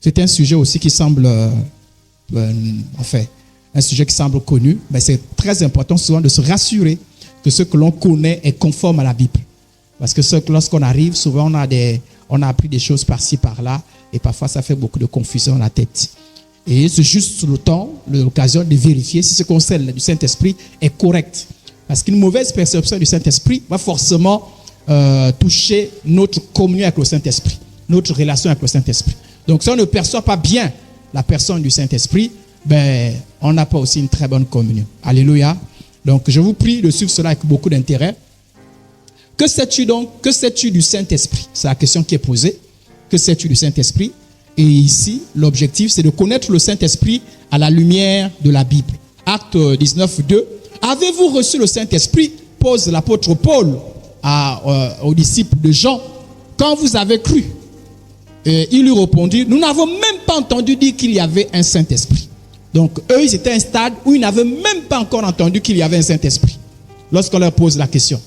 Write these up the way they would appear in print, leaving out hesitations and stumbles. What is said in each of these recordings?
C'est un sujet aussi qui semble, un sujet qui semble connu, mais c'est très important souvent de se rassurer que ce que l'on connaît est conforme à la Bible. Parce que lorsqu'on arrive, souvent on a appris des choses par-ci, par-là, et parfois ça fait beaucoup de confusion dans la tête. Et c'est juste le temps, l'occasion de vérifier si ce qu'on sait du Saint-Esprit est correct. Parce qu'une mauvaise perception du Saint-Esprit va forcément toucher notre communion avec le Saint-Esprit, notre relation avec le Saint-Esprit. Donc si on ne perçoit pas bien la personne du Saint-Esprit, on n'a pas aussi une très bonne communion. Alléluia. Donc je vous prie de suivre cela avec beaucoup d'intérêt. Que sais-tu donc? Que sais-tu du Saint-Esprit? C'est la question qui est posée. Que sais-tu du Saint-Esprit? Et ici, l'objectif, c'est de connaître le Saint-Esprit à la lumière de la Bible. Acte 19, 2. Avez-vous reçu le Saint-Esprit? Pose l'apôtre Paul aux disciples de Jean. Quand vous avez cru? Et il lui répondit, nous n'avons même pas entendu dire qu'il y avait un Saint-Esprit. Donc, eux, ils étaient à un stade où ils n'avaient même pas encore entendu qu'il y avait un Saint-Esprit. Lorsqu'on leur pose la question.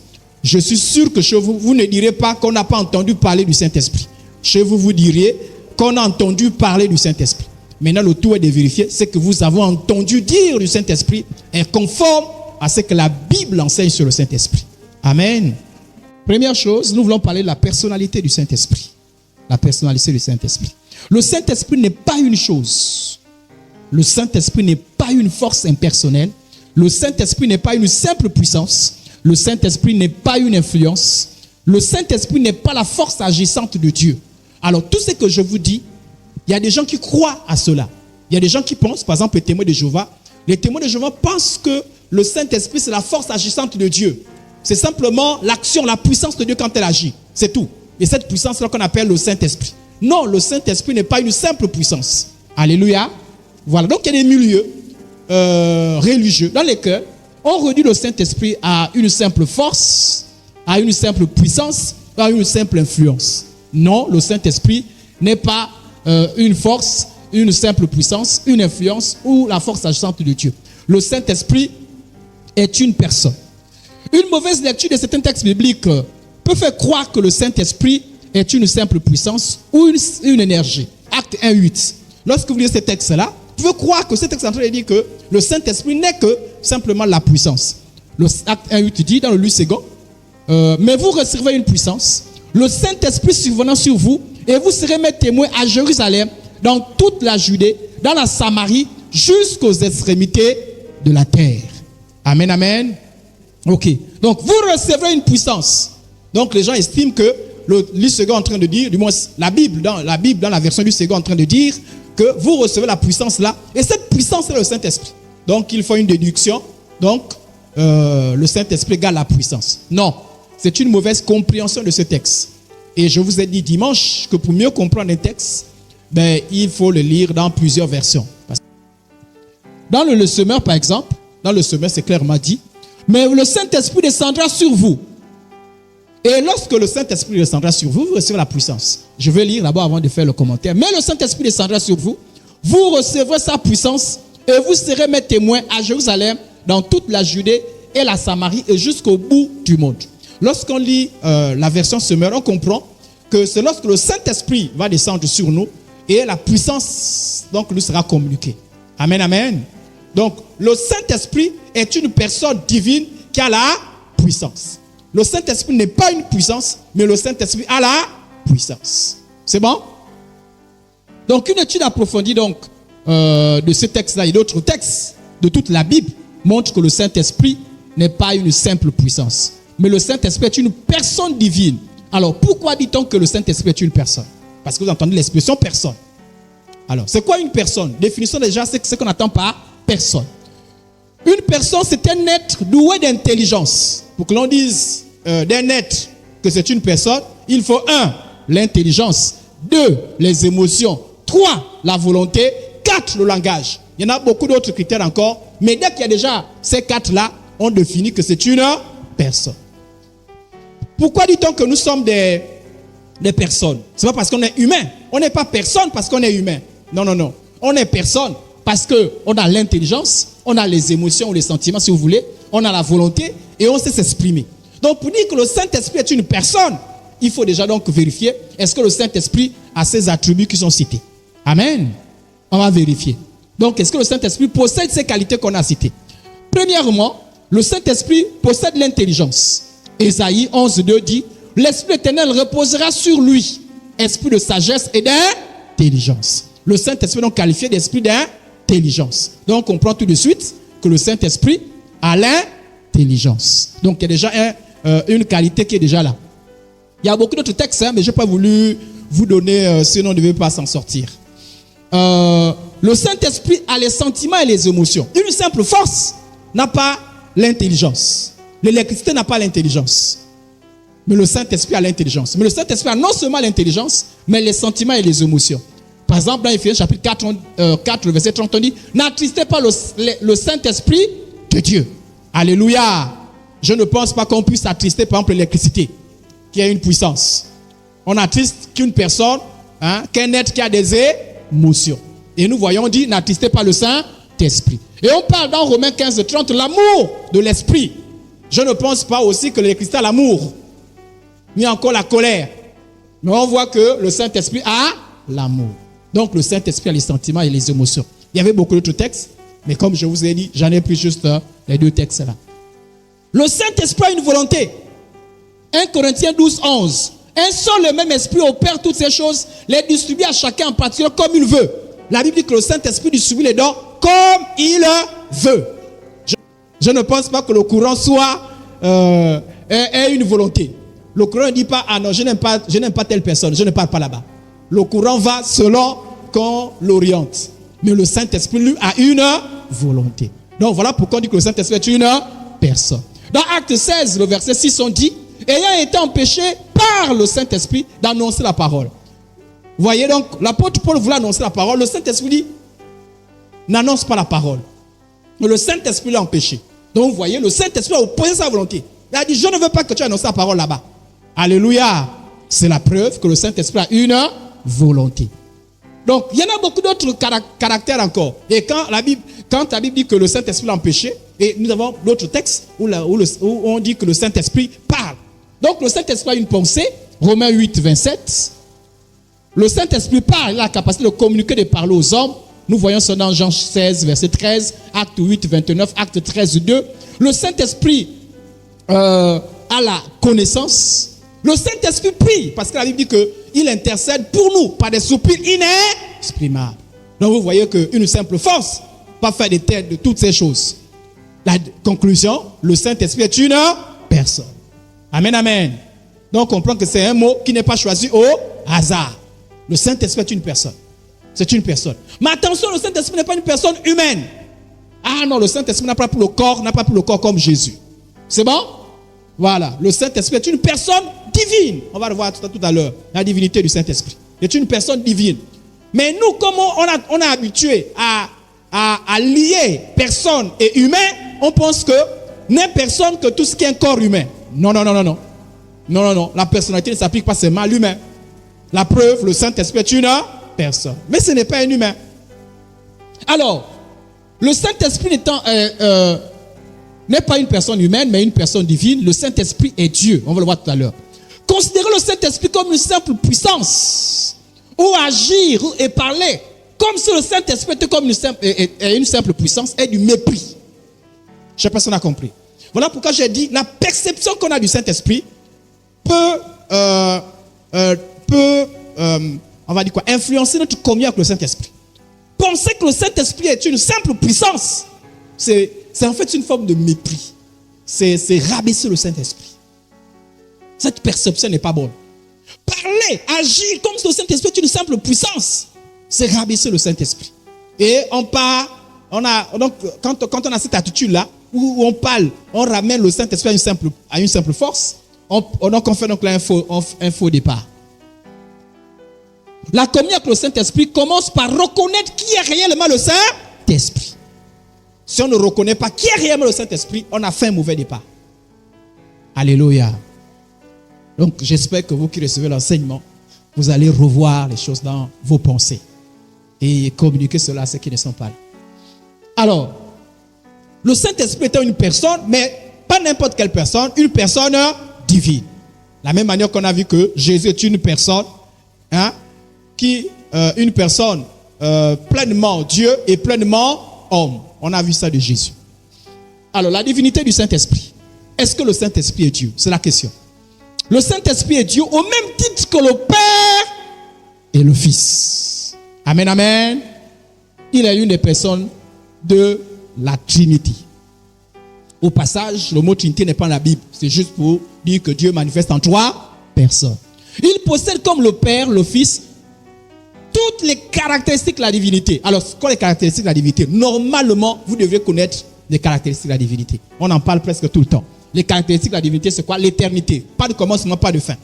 Je suis sûr que chez vous, vous ne direz pas qu'on n'a pas entendu parler du Saint-Esprit. Chez vous, vous diriez qu'on a entendu parler du Saint-Esprit. Maintenant, le tout est de vérifier ce que vous avez entendu dire du Saint-Esprit est conforme à ce que la Bible enseigne sur le Saint-Esprit. Amen. Première chose, nous voulons parler de la personnalité du Saint-Esprit. La personnalité du Saint-Esprit. Le Saint-Esprit n'est pas une chose. Le Saint-Esprit n'est pas une force impersonnelle. Le Saint-Esprit n'est pas une simple puissance. Le Saint-Esprit n'est pas une influence. Le Saint-Esprit n'est pas la force agissante de Dieu. Alors, tout ce que je vous dis, il y a des gens qui croient à cela. Il y a des gens qui pensent, par exemple, les témoins de Jéhovah. Les témoins de Jéhovah pensent que le Saint-Esprit, c'est la force agissante de Dieu. C'est simplement l'action, la puissance de Dieu quand elle agit. C'est tout. Et cette puissance-là qu'on appelle le Saint-Esprit. Non, le Saint-Esprit n'est pas une simple puissance. Alléluia. Voilà. Donc, il y a des milieux religieux dans lesquels on réduit le Saint-Esprit à une simple force, à une simple puissance, à une simple influence. Non, le Saint-Esprit n'est pas une force, une simple puissance, une influence ou la force agissante de Dieu. Le Saint-Esprit est une personne. Une mauvaise lecture de certains textes bibliques peut faire croire que le Saint-Esprit est une simple puissance ou une énergie. Acte 1:8. Lorsque vous lisez ces textes-là, vous pouvez croire que ce texte est en train de dire que le Saint-Esprit n'est que simplement la puissance. Le Acte 1:8 dit dans le livre second, mais vous recevrez une puissance, le Saint-Esprit survenant sur vous, et vous serez mes témoins à Jérusalem, dans toute la Judée, dans la Samarie, jusqu'aux extrémités de la terre. Amen, amen. Ok. Donc, vous recevrez une puissance. Donc, les gens estiment que le livre second est en train de dire, du moins la Bible, dans la version du second est en train de dire que vous recevez la puissance là, et cette puissance c'est le Saint-Esprit. Donc, il faut une déduction. Donc, le Saint-Esprit égale la puissance. Non, c'est une mauvaise compréhension de ce texte. Et je vous ai dit dimanche que pour mieux comprendre un texte, il faut le lire dans plusieurs versions. Dans le semeur, par exemple, dans le semeur, c'est clairement dit, mais le Saint-Esprit descendra sur vous. Et lorsque le Saint-Esprit descendra sur vous, vous recevrez la puissance. Je vais lire d'abord avant de faire le commentaire. Mais le Saint-Esprit descendra sur vous, vous recevrez sa puissance et vous serez mes témoins à Jérusalem, dans toute la Judée et la Samarie et jusqu'au bout du monde. Lorsqu'on lit la version semeur, on comprend que c'est lorsque le Saint-Esprit va descendre sur nous et la puissance donc nous sera communiquée. Amen, amen. Donc, le Saint-Esprit est une personne divine qui a la puissance. Le Saint-Esprit n'est pas une puissance, mais le Saint-Esprit a la puissance. C'est bon? Donc, une étude approfondie donc, de ce texte-là et d'autres textes de toute la Bible montre que le Saint-Esprit n'est pas une simple puissance, mais le Saint-Esprit est une personne divine. Alors, pourquoi dit-on que le Saint-Esprit est une personne? Parce que vous entendez l'expression personne. Alors, c'est quoi une personne? Définition déjà, c'est ce qu'on attend par personne. Une personne, c'est un être doué d'intelligence. Pour que l'on dise d'un être que c'est une personne, il faut 1, l'intelligence, 2, les émotions, 3, la volonté, 4, le langage. Il y en a beaucoup d'autres critères encore, mais dès qu'il y a déjà ces 4-là, on définit que c'est une personne. Pourquoi dit-on que nous sommes des personnes? Ce n'est pas parce qu'on est humain. On n'est pas personne parce qu'on est humain. Non, non, non. On est personne parce qu'on a l'intelligence, on a les émotions ou les sentiments, si vous voulez, on a la volonté et on sait s'exprimer. Donc, pour dire que le Saint-Esprit est une personne, il faut déjà donc vérifier, est-ce que le Saint-Esprit a ces attributs qui sont cités? Amen. On va vérifier. Donc, est-ce que le Saint-Esprit possède ces qualités qu'on a citées? Premièrement, le Saint-Esprit possède l'intelligence. Ésaïe 11:2 dit, l'Esprit éternel reposera sur lui, esprit de sagesse et d'intelligence. Le Saint-Esprit est donc qualifié d'esprit d'intelligence. Donc, on comprend tout de suite que le Saint-Esprit a l'intelligence. Donc, il y a déjà une qualité qui est déjà là. Il y a beaucoup d'autres textes, mais je n'ai pas voulu vous donner, sinon on ne devait pas s'en sortir. Le Saint-Esprit a les sentiments et les émotions. Une simple force n'a pas l'intelligence. L'électricité n'a pas l'intelligence. Mais le Saint-Esprit a l'intelligence. Mais le Saint-Esprit a non seulement l'intelligence, mais les sentiments et les émotions. Par exemple, dans Éphésiens chapitre 4, verset 30, on dit, n'attristez pas le Saint-Esprit de Dieu. Alléluia. Je ne pense pas qu'on puisse attrister, par exemple, l'électricité, qui a une puissance. On attriste qu'une personne, qu'un être qui a des émotions. Et nous voyons, on dit, n'attristez pas le Saint-Esprit. Et on parle dans Romains 15, 30, l'amour de l'esprit. Je ne pense pas aussi que l'électricité a l'amour, ni encore la colère. Mais on voit que le Saint-Esprit a l'amour. Donc le Saint-Esprit a les sentiments et les émotions. Il y avait beaucoup d'autres textes, mais comme je vous ai dit, j'en ai pris juste les deux textes là. Le Saint-Esprit a une volonté. 1 Corinthiens 12, 11. Un seul et même esprit opère toutes ces choses, les distribue à chacun en particulier comme il veut. La Bible dit que le Saint-Esprit distribue les dons comme il veut. Je ne pense pas que le courant soit ait une volonté. Le courant ne dit pas, ah non, je n'aime pas telle personne, je ne parle pas là-bas. Le courant va selon qu'on l'oriente. Mais le Saint-Esprit, lui, a une volonté. Donc voilà pourquoi on dit que le Saint-Esprit est une personne. Dans Acte 16, le verset 6, on dit, ayant été empêché par le Saint-Esprit d'annoncer la parole. Vous voyez donc, l'apôtre Paul voulait annoncer la parole. Le Saint-Esprit dit, n'annonce pas la parole. Mais le Saint-Esprit l'a empêché. Donc vous voyez, le Saint-Esprit a opposé sa volonté. Il a dit, je ne veux pas que tu annonces la parole là-bas. Alléluia. C'est la preuve que le Saint-Esprit a une volonté. Donc, il y en a beaucoup d'autres caractères encore. Et quand la Bible dit que le Saint-Esprit l'a empêché, et nous avons d'autres textes où on dit que le Saint-Esprit parle. Donc, le Saint-Esprit a une pensée. Romains 8, 27. Le Saint-Esprit parle, il a la capacité de communiquer, de parler aux hommes. Nous voyons ça dans Jean 16, verset 13, Acte 8, 29, Acte 13, 2. Le Saint-Esprit a la connaissance. Le Saint-Esprit prie, parce que la Bible dit qu'il intercède pour nous par des soupirs inexprimables. Donc vous voyez qu'une simple force va faire des têtes de toutes ces choses. La conclusion, le Saint-Esprit est une personne. Amen, amen. Donc on comprend que c'est un mot qui n'est pas choisi au hasard. Le Saint-Esprit est une personne. C'est une personne. Mais attention, le Saint-Esprit n'est pas une personne humaine. Ah non, le Saint-Esprit n'a pas pour le corps comme Jésus. C'est bon? Voilà. Le Saint-Esprit est une personne divine. On va le voir tout à l'heure. La divinité du Saint-Esprit. Il est une personne divine. Mais nous, comme on est habitué à lier personne et humain, on pense que n'est personne que tout ce qui est un corps humain. Non. Non. La personnalité ne s'applique pas seulement à l'humain. La preuve, le Saint-Esprit est une personne. Mais ce n'est pas un humain. Alors, le Saint-Esprit n'est pas une personne humaine, mais une personne divine. Le Saint-Esprit est Dieu. On va le voir tout à l'heure. Considérez le Saint-Esprit comme une simple puissance, ou agir et parler, comme si le Saint-Esprit était comme une simple puissance, est du mépris. Je ne sais pas si on a compris. Voilà pourquoi j'ai dit, la perception qu'on a du Saint-Esprit peut on va dire quoi, influencer notre communion avec le Saint-Esprit. Penser que le Saint-Esprit est une simple puissance, c'est en fait une forme de mépris. C'est rabaisser le Saint-Esprit. Cette perception n'est pas bonne. Parler, agir comme si le Saint-Esprit est une simple puissance, c'est rabaisser le Saint-Esprit. Et donc quand on a cette attitude-là, où on parle, on ramène le Saint-Esprit à une simple force, on fait donc là un faux départ. La communion avec le Saint-Esprit commence par reconnaître qui est réellement le Saint-Esprit. Si on ne reconnaît pas qui est réellement le Saint-Esprit, on a fait un mauvais départ. Alléluia. Donc j'espère que vous qui recevez l'enseignement, vous allez revoir les choses dans vos pensées et communiquer cela à ceux qui ne sont pas là. Alors, le Saint-Esprit était une personne, mais pas n'importe quelle personne, une personne divine. La même manière qu'on a vu que Jésus est une personne, une personne pleinement Dieu et pleinement homme. On a vu ça de Jésus. Alors, la divinité du Saint-Esprit. Est-ce que le Saint-Esprit est Dieu? C'est la question. Le Saint-Esprit est Dieu au même titre que le Père et le Fils. Amen, amen. Il est une des personnes de la Trinité. Au passage, le mot Trinité n'est pas dans la Bible. C'est juste pour dire que Dieu manifeste en trois personnes. Il possède comme le Père, le Fils, toutes les caractéristiques de la divinité. Alors, quoi les caractéristiques de la divinité? Normalement, vous devez connaître les caractéristiques de la divinité. On en parle presque tout le temps. Les caractéristiques de la divinité, c'est quoi? L'éternité. Pas de commencement, pas de fin.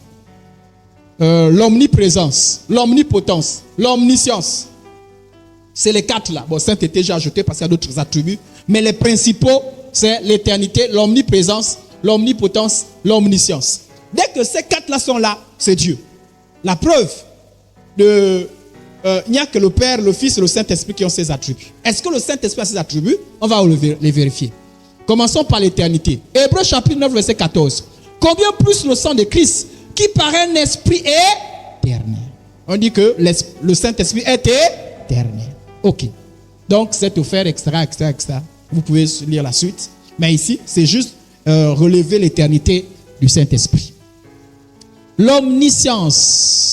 L'omniprésence, l'omnipotence, l'omniscience. C'est les quatre là. Bon, sainteté, j'ai ajouté parce qu'il y a d'autres attributs. Mais les principaux, c'est l'éternité, l'omniprésence, l'omnipotence, l'omniscience. Dès que ces quatre là sont là, c'est Dieu. La preuve il n'y a que le Père, le Fils et le Saint-Esprit qui ont ces attributs. Est-ce que le Saint-Esprit a ces attributs? On va les vérifier. Commençons par l'éternité. Hébreux chapitre 9, verset 14. Combien plus le sang de Christ, qui par un esprit est éternel. On dit que le Saint-Esprit est éternel. Ok. Donc, c'est offert, etc., etc., etc. Vous pouvez lire la suite. Mais ici, c'est juste relever l'éternité du Saint-Esprit. L'omniscience.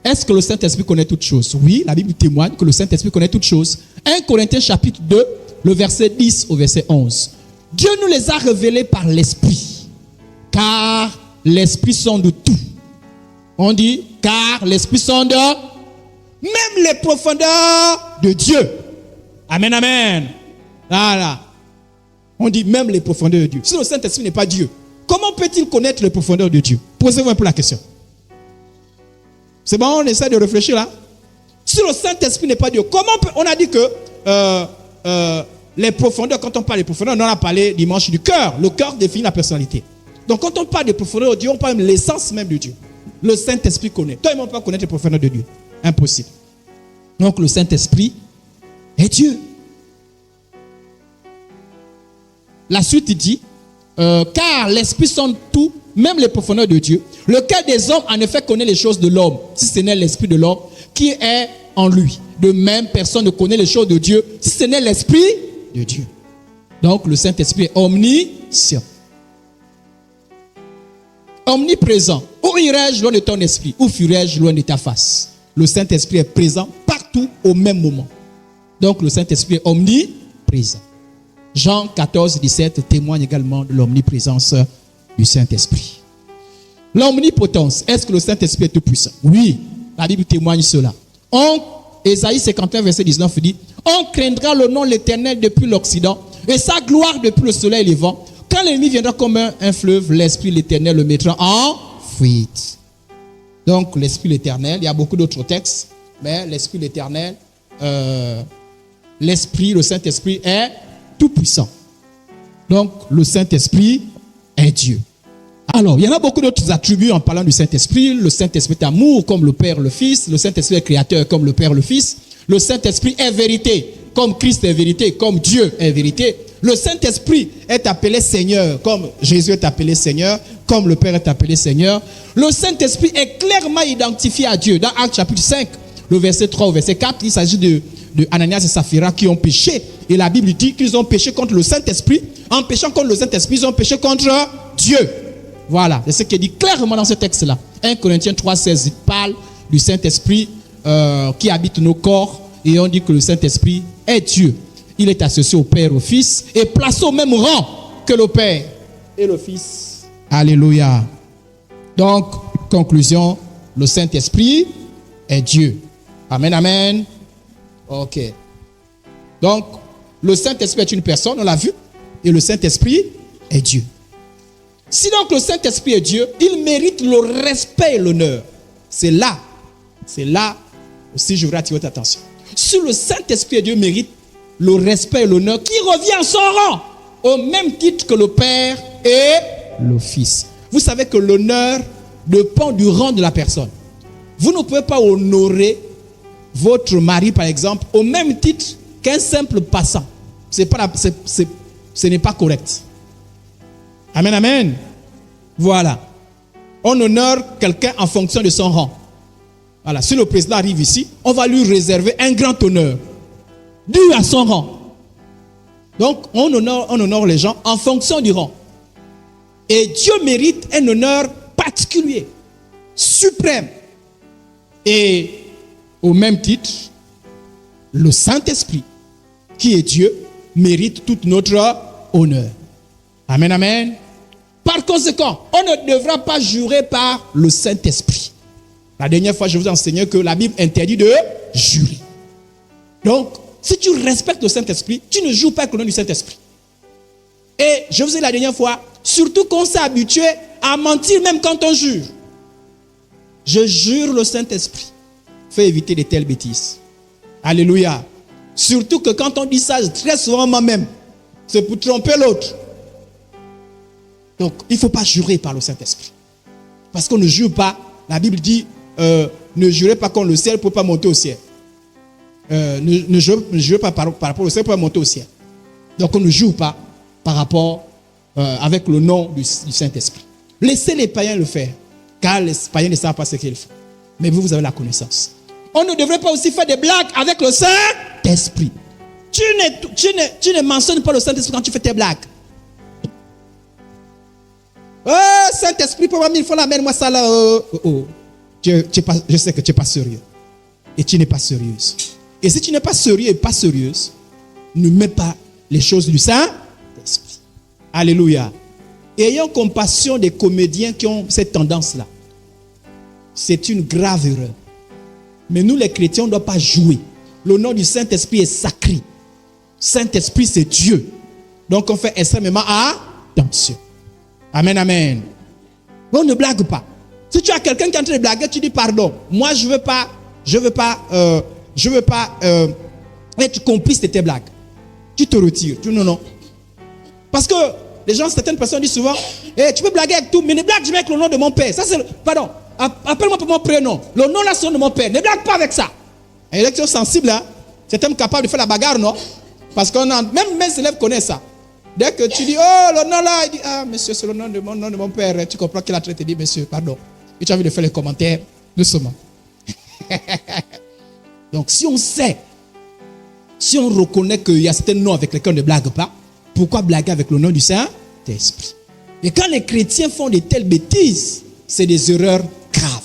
Est-ce que le Saint-Esprit connaît toutes choses? Oui, la Bible témoigne que le Saint-Esprit connaît toutes choses. 1 Corinthiens chapitre 2, le verset 10 au verset 11. Dieu nous les a révélés par l'Esprit, car l'Esprit sonde tout. On dit, car l'Esprit sonde même les profondeurs de Dieu. Amen, amen. Voilà. On dit même les profondeurs de Dieu. Si le Saint-Esprit n'est pas Dieu, comment peut-il connaître les profondeurs de Dieu? Posez-vous un peu la question. C'est bon, on essaie de réfléchir là. Si le Saint-Esprit n'est pas Dieu, comment on a dit que les profondeurs, quand on parle des profondeurs, on en a parlé dimanche du cœur. Le cœur définit la personnalité. Donc quand on parle des profondeurs de Dieu, on parle de l'essence même de Dieu. Le Saint-Esprit connaît. Toi, ils ne vont pas connaître les profondeurs de Dieu. Impossible. Donc le Saint-Esprit est Dieu. La suite dit, car l'Esprit sonde tout, même les profondeurs de Dieu. Le cœur des hommes, en effet, connaît les choses de l'homme, si ce n'est l'Esprit de l'homme qui est en lui. De même, personne ne connaît les choses de Dieu, si ce n'est l'Esprit de Dieu. Donc, le Saint-Esprit est omniscient. Omniprésent. Où irai-je loin de ton esprit? Où fuirai-je loin de ta face? Le Saint-Esprit est présent partout au même moment. Donc, le Saint-Esprit est omniprésent. Jean 14, 17 témoigne également de l'omniprésence du Saint-Esprit. L'omnipotence. Est-ce que le Saint-Esprit est tout puissant? Oui, la Bible témoigne cela. Ésaïe 51, verset 19 dit, on craindra le nom de l'Éternel depuis l'Occident et sa gloire depuis le soleil levant. Quand l'ennemi viendra comme un fleuve, l'Esprit de l'Éternel le mettra en fuite. Donc, l'Esprit de l'Éternel, il y a beaucoup d'autres textes, mais l'Esprit de l'Éternel, l'Esprit, le Saint-Esprit est tout puissant. Donc, le Saint-Esprit est Dieu. Alors, il y en a beaucoup d'autres attributs en parlant du Saint-Esprit. Le Saint-Esprit est amour comme le Père, le Fils. Le Saint-Esprit est créateur comme le Père, le Fils. Le Saint-Esprit est vérité comme Christ est vérité, comme Dieu est vérité. Le Saint-Esprit est appelé Seigneur comme Jésus est appelé Seigneur, comme le Père est appelé Seigneur. Le Saint-Esprit est clairement identifié à Dieu. Dans Actes chapitre 5, le verset 3 au verset 4, il s'agit de Ananias et Saphira qui ont péché. Et la Bible dit qu'ils ont péché contre le Saint-Esprit. En péchant contre le Saint-Esprit, ils ont péché contre Dieu. Voilà, c'est ce qui est dit clairement dans ce texte-là. 1 Corinthiens 3, 16 parle du Saint-Esprit qui habite nos corps. Et on dit que le Saint-Esprit est Dieu. Il est associé au Père, au Fils et placé au même rang que le Père et le Fils. Alléluia. Donc, conclusion, le Saint-Esprit est Dieu. Amen, amen. Ok. Donc, le Saint-Esprit est une personne, on l'a vu, et le Saint-Esprit est Dieu. Si donc le Saint-Esprit est Dieu, il mérite le respect et l'honneur. C'est là aussi je voudrais attirer votre attention. Si le Saint-Esprit est Dieu, mérite le respect et l'honneur qui revient en son rang, au même titre que le Père et le Fils. Vous savez que l'honneur dépend du rang de la personne. Vous ne pouvez pas honorer votre mari, par exemple, au même titre qu'un simple passant. Ce n'est pas correct. Amen, amen. Voilà. On honore quelqu'un en fonction de son rang. Voilà, si le président arrive ici, on va lui réserver un grand honneur, dû à son rang. Donc, on honore les gens en fonction du rang. Et Dieu mérite un honneur particulier, suprême. Et au même titre, le Saint-Esprit, qui est Dieu, mérite tout notre honneur. Amen, amen. Par conséquent, on ne devra pas jurer par le Saint-Esprit. La dernière fois, je vous ai enseigné que la Bible interdit de jurer. Donc, si tu respectes le Saint-Esprit, tu ne joues pas avec le nom du Saint-Esprit. Et je vous ai dit la dernière fois, surtout qu'on s'est habitué à mentir même quand on jure. Je jure le Saint-Esprit. Fais éviter de telles bêtises. Alléluia. Surtout que quand on dit ça, très souvent moi-même, c'est pour tromper l'autre. Donc, il ne faut pas jurer par le Saint-Esprit. Parce qu'on ne jure pas. La Bible dit, ne jurez pas contre le ciel pour ne pas monter au ciel. Ne jurez pas par rapport au ciel pour ne pas monter au ciel. Donc, on ne jure pas par rapport avec le nom du Saint-Esprit. Laissez les païens le faire. Car les païens ne savent pas ce qu'ils font. Mais vous avez la connaissance. On ne devrait pas aussi faire des blagues avec le Saint-Esprit. Tu ne mentionnes pas le Saint-Esprit quand tu fais tes blagues. Oh, Saint-Esprit, pour moi, 1000 fois, amène-moi ça là. Je sais que tu n'es pas sérieux. Et tu n'es pas sérieuse. Et si tu n'es pas sérieux et pas sérieuse, ne mets pas les choses du Saint-Esprit. Alléluia. Ayons compassion des comédiens qui ont cette tendance-là. C'est une grave erreur. Mais nous, les chrétiens, on ne doit pas jouer. Le nom du Saint-Esprit est sacré. Saint-Esprit, c'est Dieu. Donc, on fait extrêmement attention. Amen, amen. On ne blague pas. Si tu as quelqu'un qui est en train de blaguer, tu dis pardon. Moi, je veux pas être complice de tes blagues. Tu te retires. Tu dis non. Parce que les gens, certaines personnes disent souvent, tu peux blaguer avec tout, mais ne blague jamais avec le nom de mon père. Ça, c'est pardon. Appelle-moi pour mon prénom. Le nom là, c'est le nom de mon père. Ne blague pas avec ça. Et les gens sensibles, hein? C'est un capable de faire la bagarre, non? Parce que même mes élèves connaissent ça. Dès que tu dis, oh, le nom là, il dit, ah, monsieur, c'est le nom de mon père. Tu comprends qu'il a traité, dit, monsieur, pardon. Et tu as envie de faire les commentaires doucement. Donc, si on sait, si on reconnaît qu'il y a certains noms avec lesquels on ne blague pas, pourquoi blaguer avec le nom du Saint-Esprit? Et quand les chrétiens font de telles bêtises, c'est des erreurs graves.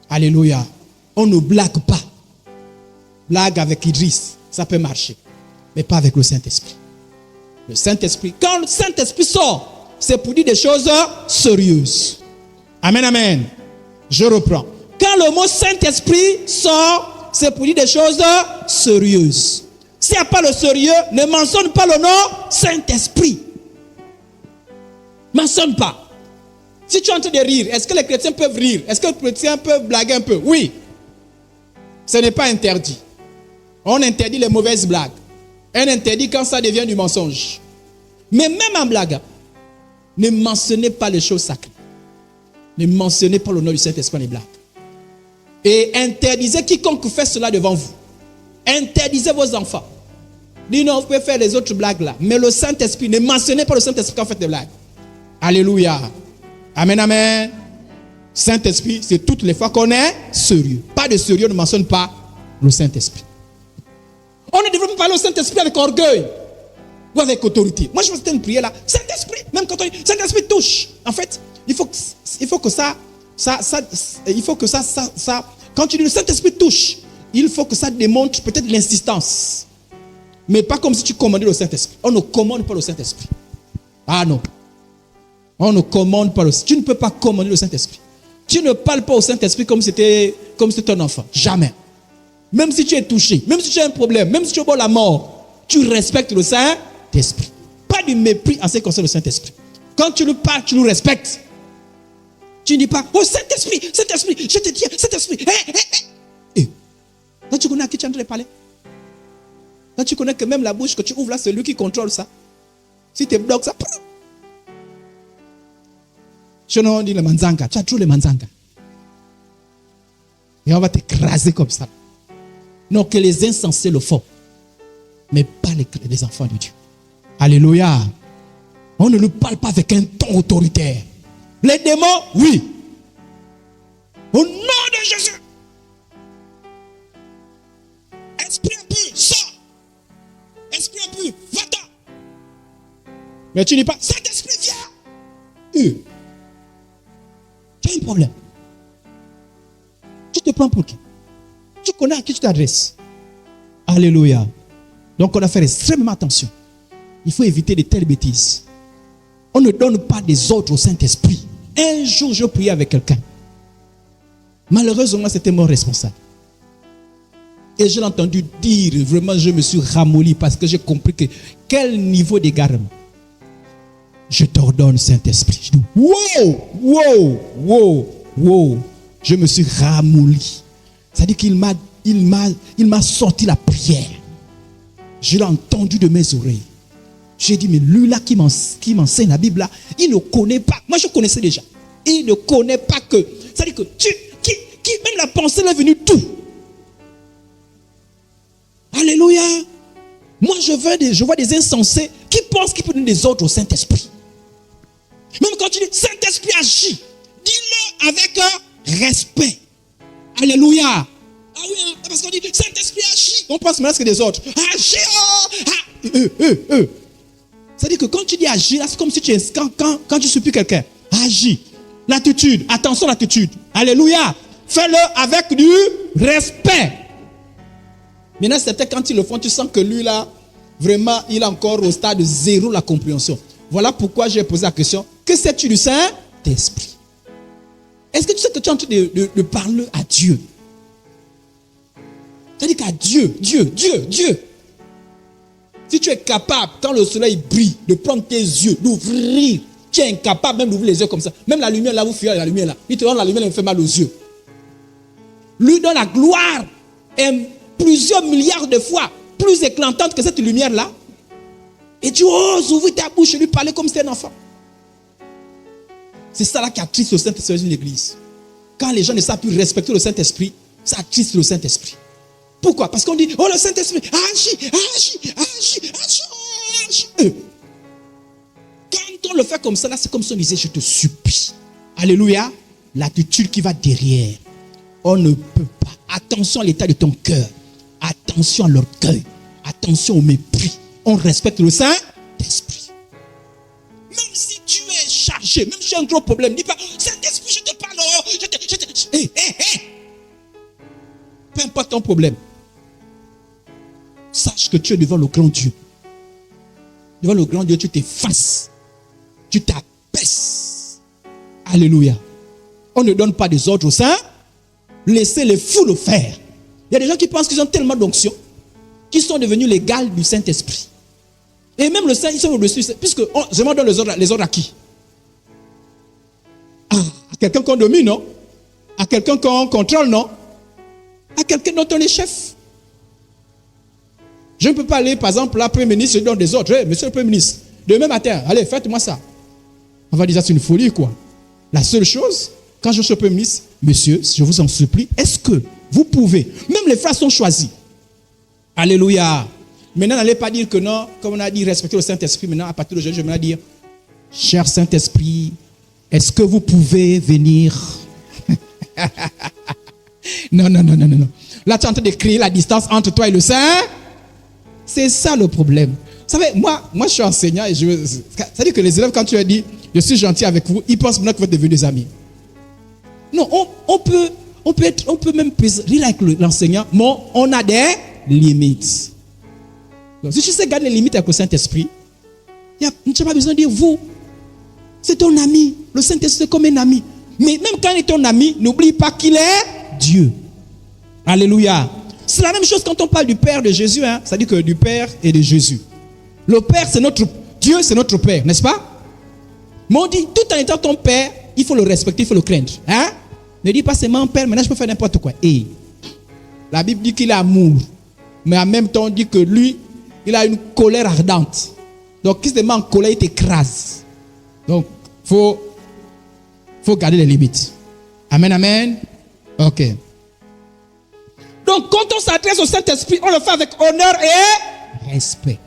Alléluia. On ne blague pas. Blague avec Idriss, ça peut marcher. Mais pas avec le Saint-Esprit. Le Saint-Esprit, quand le Saint-Esprit sort, c'est pour dire des choses sérieuses. Amen, amen. Je reprends. Quand le mot Saint-Esprit sort, c'est pour dire des choses sérieuses. S'il n'y a pas le sérieux, ne mentionne pas le nom Saint-Esprit. Mentionne pas. Si tu es en train de rire, est-ce que les chrétiens peuvent rire? Est-ce que les chrétiens peuvent blaguer un peu? Oui. Ce n'est pas interdit. On interdit les mauvaises blagues. On interdit quand ça devient du mensonge. Mais même en blague, ne mentionnez pas les choses sacrées. Ne mentionnez pas le nom du Saint-Esprit dans les blagues. Et interdisez quiconque fait cela devant vous. Interdisez vos enfants. Dites non, vous pouvez faire les autres blagues là. Mais le Saint-Esprit, ne mentionnez pas le Saint-Esprit quand vous faites des blagues. Alléluia. Amen, amen. Saint-Esprit, c'est toutes les fois qu'on est sérieux. Pas de sérieux, ne mentionne pas le Saint-Esprit. On ne devrait pas parler au Saint-Esprit avec orgueil ou avec autorité. Moi, je faisais une prière là. Saint-Esprit, même quand on dit Saint-Esprit touche. En fait, il faut que ça, quand tu dis le Saint-Esprit touche, il faut que ça démontre peut-être l'insistance. Mais pas comme si tu commandais le Saint-Esprit. On ne commande pas le Saint-Esprit. Ah non. On ne commande pas le Saint-Esprit. Tu ne peux pas commander le Saint-Esprit. Tu ne parles pas au Saint-Esprit comme si c'était ton enfant. Jamais. Même si tu es touché, même si tu as un problème, même si tu es au bord de la mort, tu respectes le Saint-Esprit. Pas du mépris en ce qui concerne le Saint-Esprit. Quand tu lui parles, tu le respectes. Tu ne dis pas, oh Saint-Esprit, Saint-Esprit, je te dis, Saint-Esprit. Là, tu connais à qui tu es en train de parler. Là, tu connais que même la bouche que tu ouvres là, c'est lui qui contrôle ça. Si tu bloques ça, je ne dis le manzanga, tu as trop le manzanga. Et on va t'écraser comme ça. Non, que les insensés le font. Mais pas les enfants de Dieu. Alléluia. On ne lui parle pas avec un ton autoritaire. Les démons, oui. Au nom de Jésus. Mais tu dis pas, Saint-Esprit, viens. Tu as un problème. Tu te prends pour qui? Tu connais à qui tu t'adresses. Alléluia. Donc on doit faire extrêmement attention. Il faut éviter de telles bêtises. On ne donne pas des ordres au Saint-Esprit. Un jour, je priais avec quelqu'un. Malheureusement, c'était mon responsable. Et je l'ai entendu dire, vraiment, je me suis ramolli parce que j'ai compris que quel niveau d'égarement. Je t'ordonne, Saint-Esprit. Je dis, wow. Je me suis ramolli. C'est-à-dire qu'il m'a sorti la prière. Je l'ai entendu de mes oreilles. J'ai dit, mais lui là qui m'enseigne la Bible là, il ne connaît pas. Moi je connaissais déjà. Il ne connaît pas que. C'est-à-dire que même la pensée est venue tout. Alléluia. Moi je vois des insensés qui pensent qu'ils peuvent donner des ordres au Saint-Esprit. Même quand tu dis Saint-Esprit agit, dis-le avec respect. Alléluia. Ah oui, parce qu'on dit Saint-Esprit agit. On pense maintenant que c'est des ordres. Agis. C'est-à-dire que quand tu dis agir, c'est comme si tu es quand tu supplies quelqu'un. Agis. L'attitude. Attention à l'attitude. Alléluia. Fais-le avec du respect. Maintenant, c'est peut-être quand ils le font, tu sens que lui là, vraiment, il est encore au stade de zéro la compréhension. Voilà pourquoi j'ai posé la question. Que sais-tu du Saint-Esprit? Est-ce que tu sais que tu es en train de parler à Dieu? C'est-à-dire qu'à Dieu. Si tu es capable, quand le soleil brille, de prendre tes yeux, d'ouvrir, tu es incapable même d'ouvrir les yeux comme ça. Même la lumière là, vous fuyez la lumière là. Il te donne la lumière, il me fait mal aux yeux. Lui donne la gloire est plusieurs milliards de fois plus éclatante que cette lumière là. Et tu oses ouvrir ta bouche et lui parler comme si c'était un enfant. C'est ça là qui attriste le Saint-Esprit d'une église. Quand les gens ne savent plus respecter le Saint-Esprit, ça attriste le Saint-Esprit. Pourquoi? Parce qu'on dit, oh le Saint-Esprit, agis. Quand on le fait comme ça, là, c'est comme si on disait, je te supplie. Alléluia. L'attitude qui va derrière. On ne peut pas. Attention à l'état de ton cœur. Attention à l'orgueil. Attention au mépris. On respecte le Saint-Esprit. Même si tu es chargé, même si tu as un gros problème, dis pas, Saint-Esprit, je te parle. Peu importe ton problème. Sache que tu es devant le grand Dieu. Devant le grand Dieu, tu t'effaces. Tu t'abaisses. Alléluia. On ne donne pas des ordres au Saint. Laissez les fous le faire. Il y a des gens qui pensent qu'ils ont tellement d'onction qu'ils sont devenus l'égal du Saint-Esprit. Et même le Saint, ils sont au-dessus. Puisque je m'en donne les ordres à qui? À quelqu'un qu'on domine, non? À quelqu'un qu'on contrôle, non? À quelqu'un dont on est chef. Je ne peux pas aller, par exemple, là, Premier ministre, je donne des ordres. Hey, monsieur le Premier ministre, demain matin, allez, faites-moi ça. On va dire, c'est une folie, quoi. La seule chose, quand je suis au Premier ministre, monsieur, je vous en supplie, est-ce que vous pouvez, même les phrases sont choisies. Alléluia. Maintenant, n'allez pas dire que non, comme on a dit, respecter le Saint-Esprit. Maintenant, à partir d'aujourd'hui, je vais dire, cher Saint-Esprit, est-ce que vous pouvez venir? Non. Là, tu es en train de créer la distance entre toi et le Saint. C'est ça le problème. Vous savez, moi je suis enseignant et c'est-à-dire que les élèves, quand tu as dit, je suis gentil avec vous, ils pensent maintenant que vous êtes devenus des amis. Non, on peut même rire avec l'enseignant, mais on a des limites. Donc, si tu sais garder les limites avec le Saint-Esprit, tu n'as pas besoin de dire vous. C'est ton ami. Le Saint-Esprit, c'est comme un ami. Mais même quand il est ton ami, n'oublie pas qu'il est Dieu. Alléluia. C'est la même chose quand on parle du Père de Jésus. C'est-à-dire que du Père et de Jésus. Le Père, c'est notre Dieu, c'est notre Père, n'est-ce pas? Mais on dit, tout en étant ton Père, il faut le respecter, il faut le craindre. Ne dis pas c'est mon Père, maintenant je peux faire n'importe quoi. Et la Bible dit qu'il a amour. Mais en même temps, on dit que lui, il a une colère ardente. Donc, qui se met en colère, il t'écrase. Donc, faut garder les limites. Amen, amen. Ok. Donc, quand on s'adresse au Saint-Esprit, on le fait avec honneur et respect.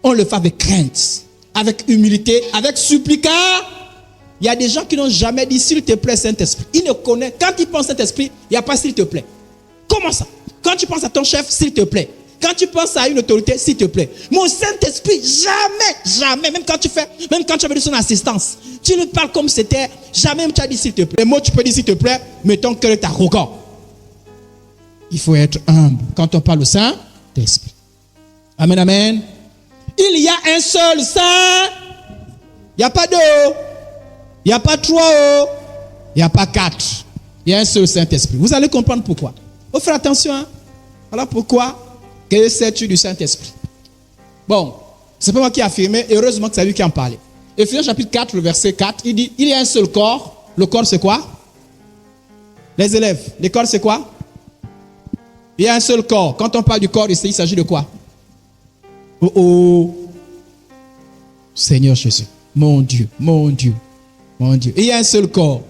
On le fait avec crainte, avec humilité, avec supplicat. Il y a des gens qui n'ont jamais dit s'il te plaît, Saint-Esprit. Ils ne connaissent. Quand ils pensent Saint-Esprit, il n'y a pas s'il te plaît. Comment ça? Quand tu penses à ton chef, s'il te plaît. Quand tu penses à une autorité, s'il te plaît. Mon Saint-Esprit, jamais, même quand tu avais son assistance, tu ne parles comme c'était, jamais tu as dit s'il te plaît. Les mots, tu peux dire s'il te plaît, mais ton cœur est arrogant. Il faut être humble quand on parle au Saint-Esprit. Amen, amen. Il y a un seul Saint. Il n'y a pas deux. Il n'y a pas trois. Il n'y a pas quatre. Il y a un seul Saint-Esprit. Vous allez comprendre pourquoi. Faut faire attention. Hein? Voilà pourquoi. Que sais-tu du Saint-Esprit? Bon, c'est pas moi qui ai affirmé. Heureusement que c'est lui qui en parlait. Éphésiens chapitre 4, le verset 4, il dit, il y a un seul corps. Le corps, c'est quoi? Les élèves. Le corps, c'est quoi? Il y a un seul corps. Quand on parle du corps, il s'agit de quoi? Seigneur Jésus. Mon Dieu, mon Dieu, mon Dieu. Il y a un seul corps.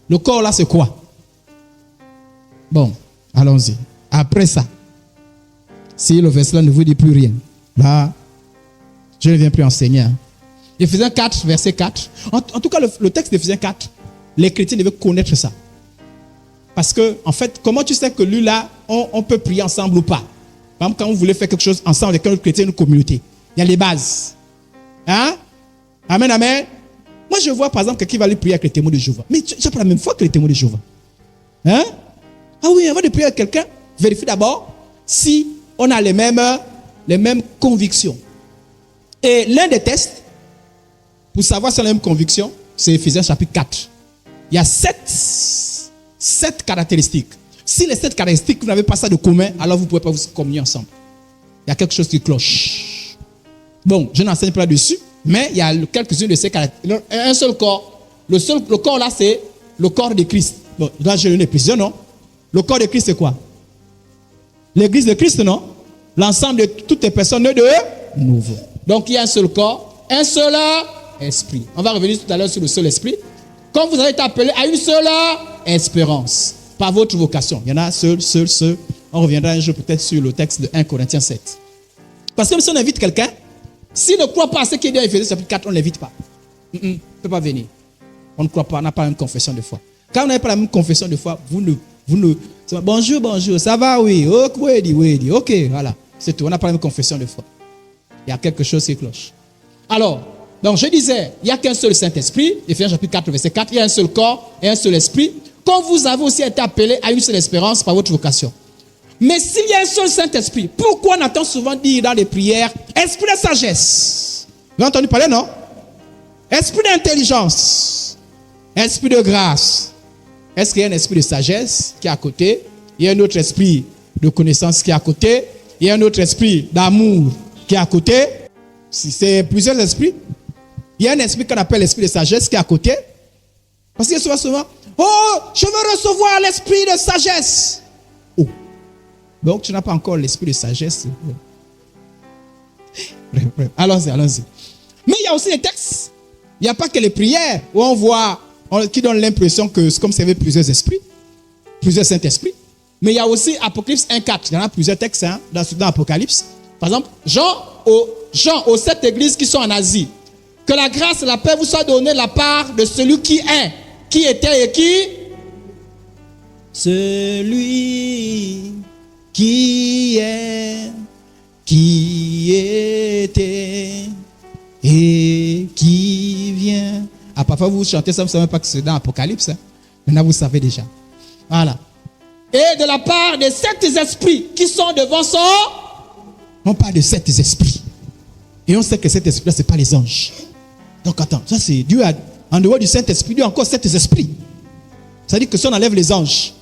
Le corps là, c'est quoi? Bon, allons-y. Après ça, si le verset là ne vous dit plus rien, là, je ne viens plus enseigner. Hein. Éphésiens 4, verset 4. En tout cas, le texte d'Éphésiens 4, les chrétiens devaient connaître ça. Parce que, en fait, comment tu sais que lui là, on peut prier ensemble ou pas? Par exemple, quand vous voulez faire quelque chose ensemble avec un autre chrétien, une communauté, il y a les bases. Hein? Amen, amen. Moi, je vois par exemple quelqu'un qui va aller prier avec les témoins de Jéhovah. Mais tu n'as pas la même foi que les témoins de Jéhovah. Hein? Ah oui, avant de prier avec quelqu'un, vérifie d'abord si on a les mêmes convictions. Et l'un des tests, pour savoir si on a les mêmes convictions, c'est Éphésiens chapitre 4. Il y a 7 caractéristiques. Si les 7 caractéristiques, vous n'avez pas ça de commun, alors vous ne pouvez pas vous communier ensemble. Il y a quelque chose qui cloche. Bon, je n'enseigne pas là-dessus, mais il y a quelques-unes de ces caractéristiques. Un seul corps. Le corps là, c'est le corps de Christ. Bon, là, je l'ai plusieurs, non? Le corps de Christ, c'est quoi? L'église de Christ, non? L'ensemble de toutes les personnes nées de nouveau. Donc, il y a un seul corps, un seul esprit. On va revenir tout à l'heure sur le seul esprit. Comme vous avez été appelé à une seule espérance, par votre vocation. Il y en a seul. On reviendra un jour peut-être sur le texte de 1 Corinthiens 7. Parce que si on invite quelqu'un, s'il ne croit pas à ce qui est dit dans Éphésiens chapitre 4, on ne l'invite pas. Il ne peut pas venir. On ne croit pas, on n'a pas la même confession de foi. Quand on n'a pas la même confession de foi, vous ne bonjour, ça va, oui, ok, voilà, c'est tout, on n'a pas la même confession de foi. Il y a quelque chose qui cloche. Alors, donc je disais, il n'y a qu'un seul Saint-Esprit, Éphésiens chapitre 4, verset 4, il y a un seul corps et un seul esprit, comme vous avez aussi été appelés à une seule espérance par votre vocation. Mais s'il y a un seul Saint-Esprit, pourquoi on entend souvent dire dans les prières, esprit de sagesse? Vous avez entendu parler, non? Esprit d'intelligence, esprit de grâce. Est-ce qu'il y a un esprit de sagesse qui est à côté? Il y a un autre esprit de connaissance qui est à côté. Il y a un autre esprit d'amour qui est à côté. Si c'est plusieurs esprits, il y a un esprit qu'on appelle l'esprit de sagesse qui est à côté. Parce que souvent, oh, je veux recevoir l'esprit de sagesse. Oh. Donc tu n'as pas encore l'esprit de sagesse. Bref. Allons-y. Mais il y a aussi les textes. Il n'y a pas que les prières où on voit, qui donnent l'impression que c'est comme s'il y avait plusieurs esprits, plusieurs Saint-Esprits. Mais il y a aussi Apocalypse 1.4. Il y en a plusieurs textes dans Apocalypse. Par exemple, Jean aux 7 églises qui sont en Asie. Que la grâce et la paix vous soient données de la part de celui qui est, qui était et qui? Celui qui est, qui était et qui vient. Ah, parfois vous chantez ça, vous ne savez pas que c'est dans Apocalypse. Hein? Maintenant vous savez déjà. Voilà. Et de la part des 7 esprits qui sont devant son... On parle de 7 esprits. Et on sait que cet esprit-là, ce n'est pas les anges. Donc attends, ça c'est Dieu a, en dehors du Saint-Esprit, Dieu a encore 7 esprits. Ça veut dire que si on enlève les anges,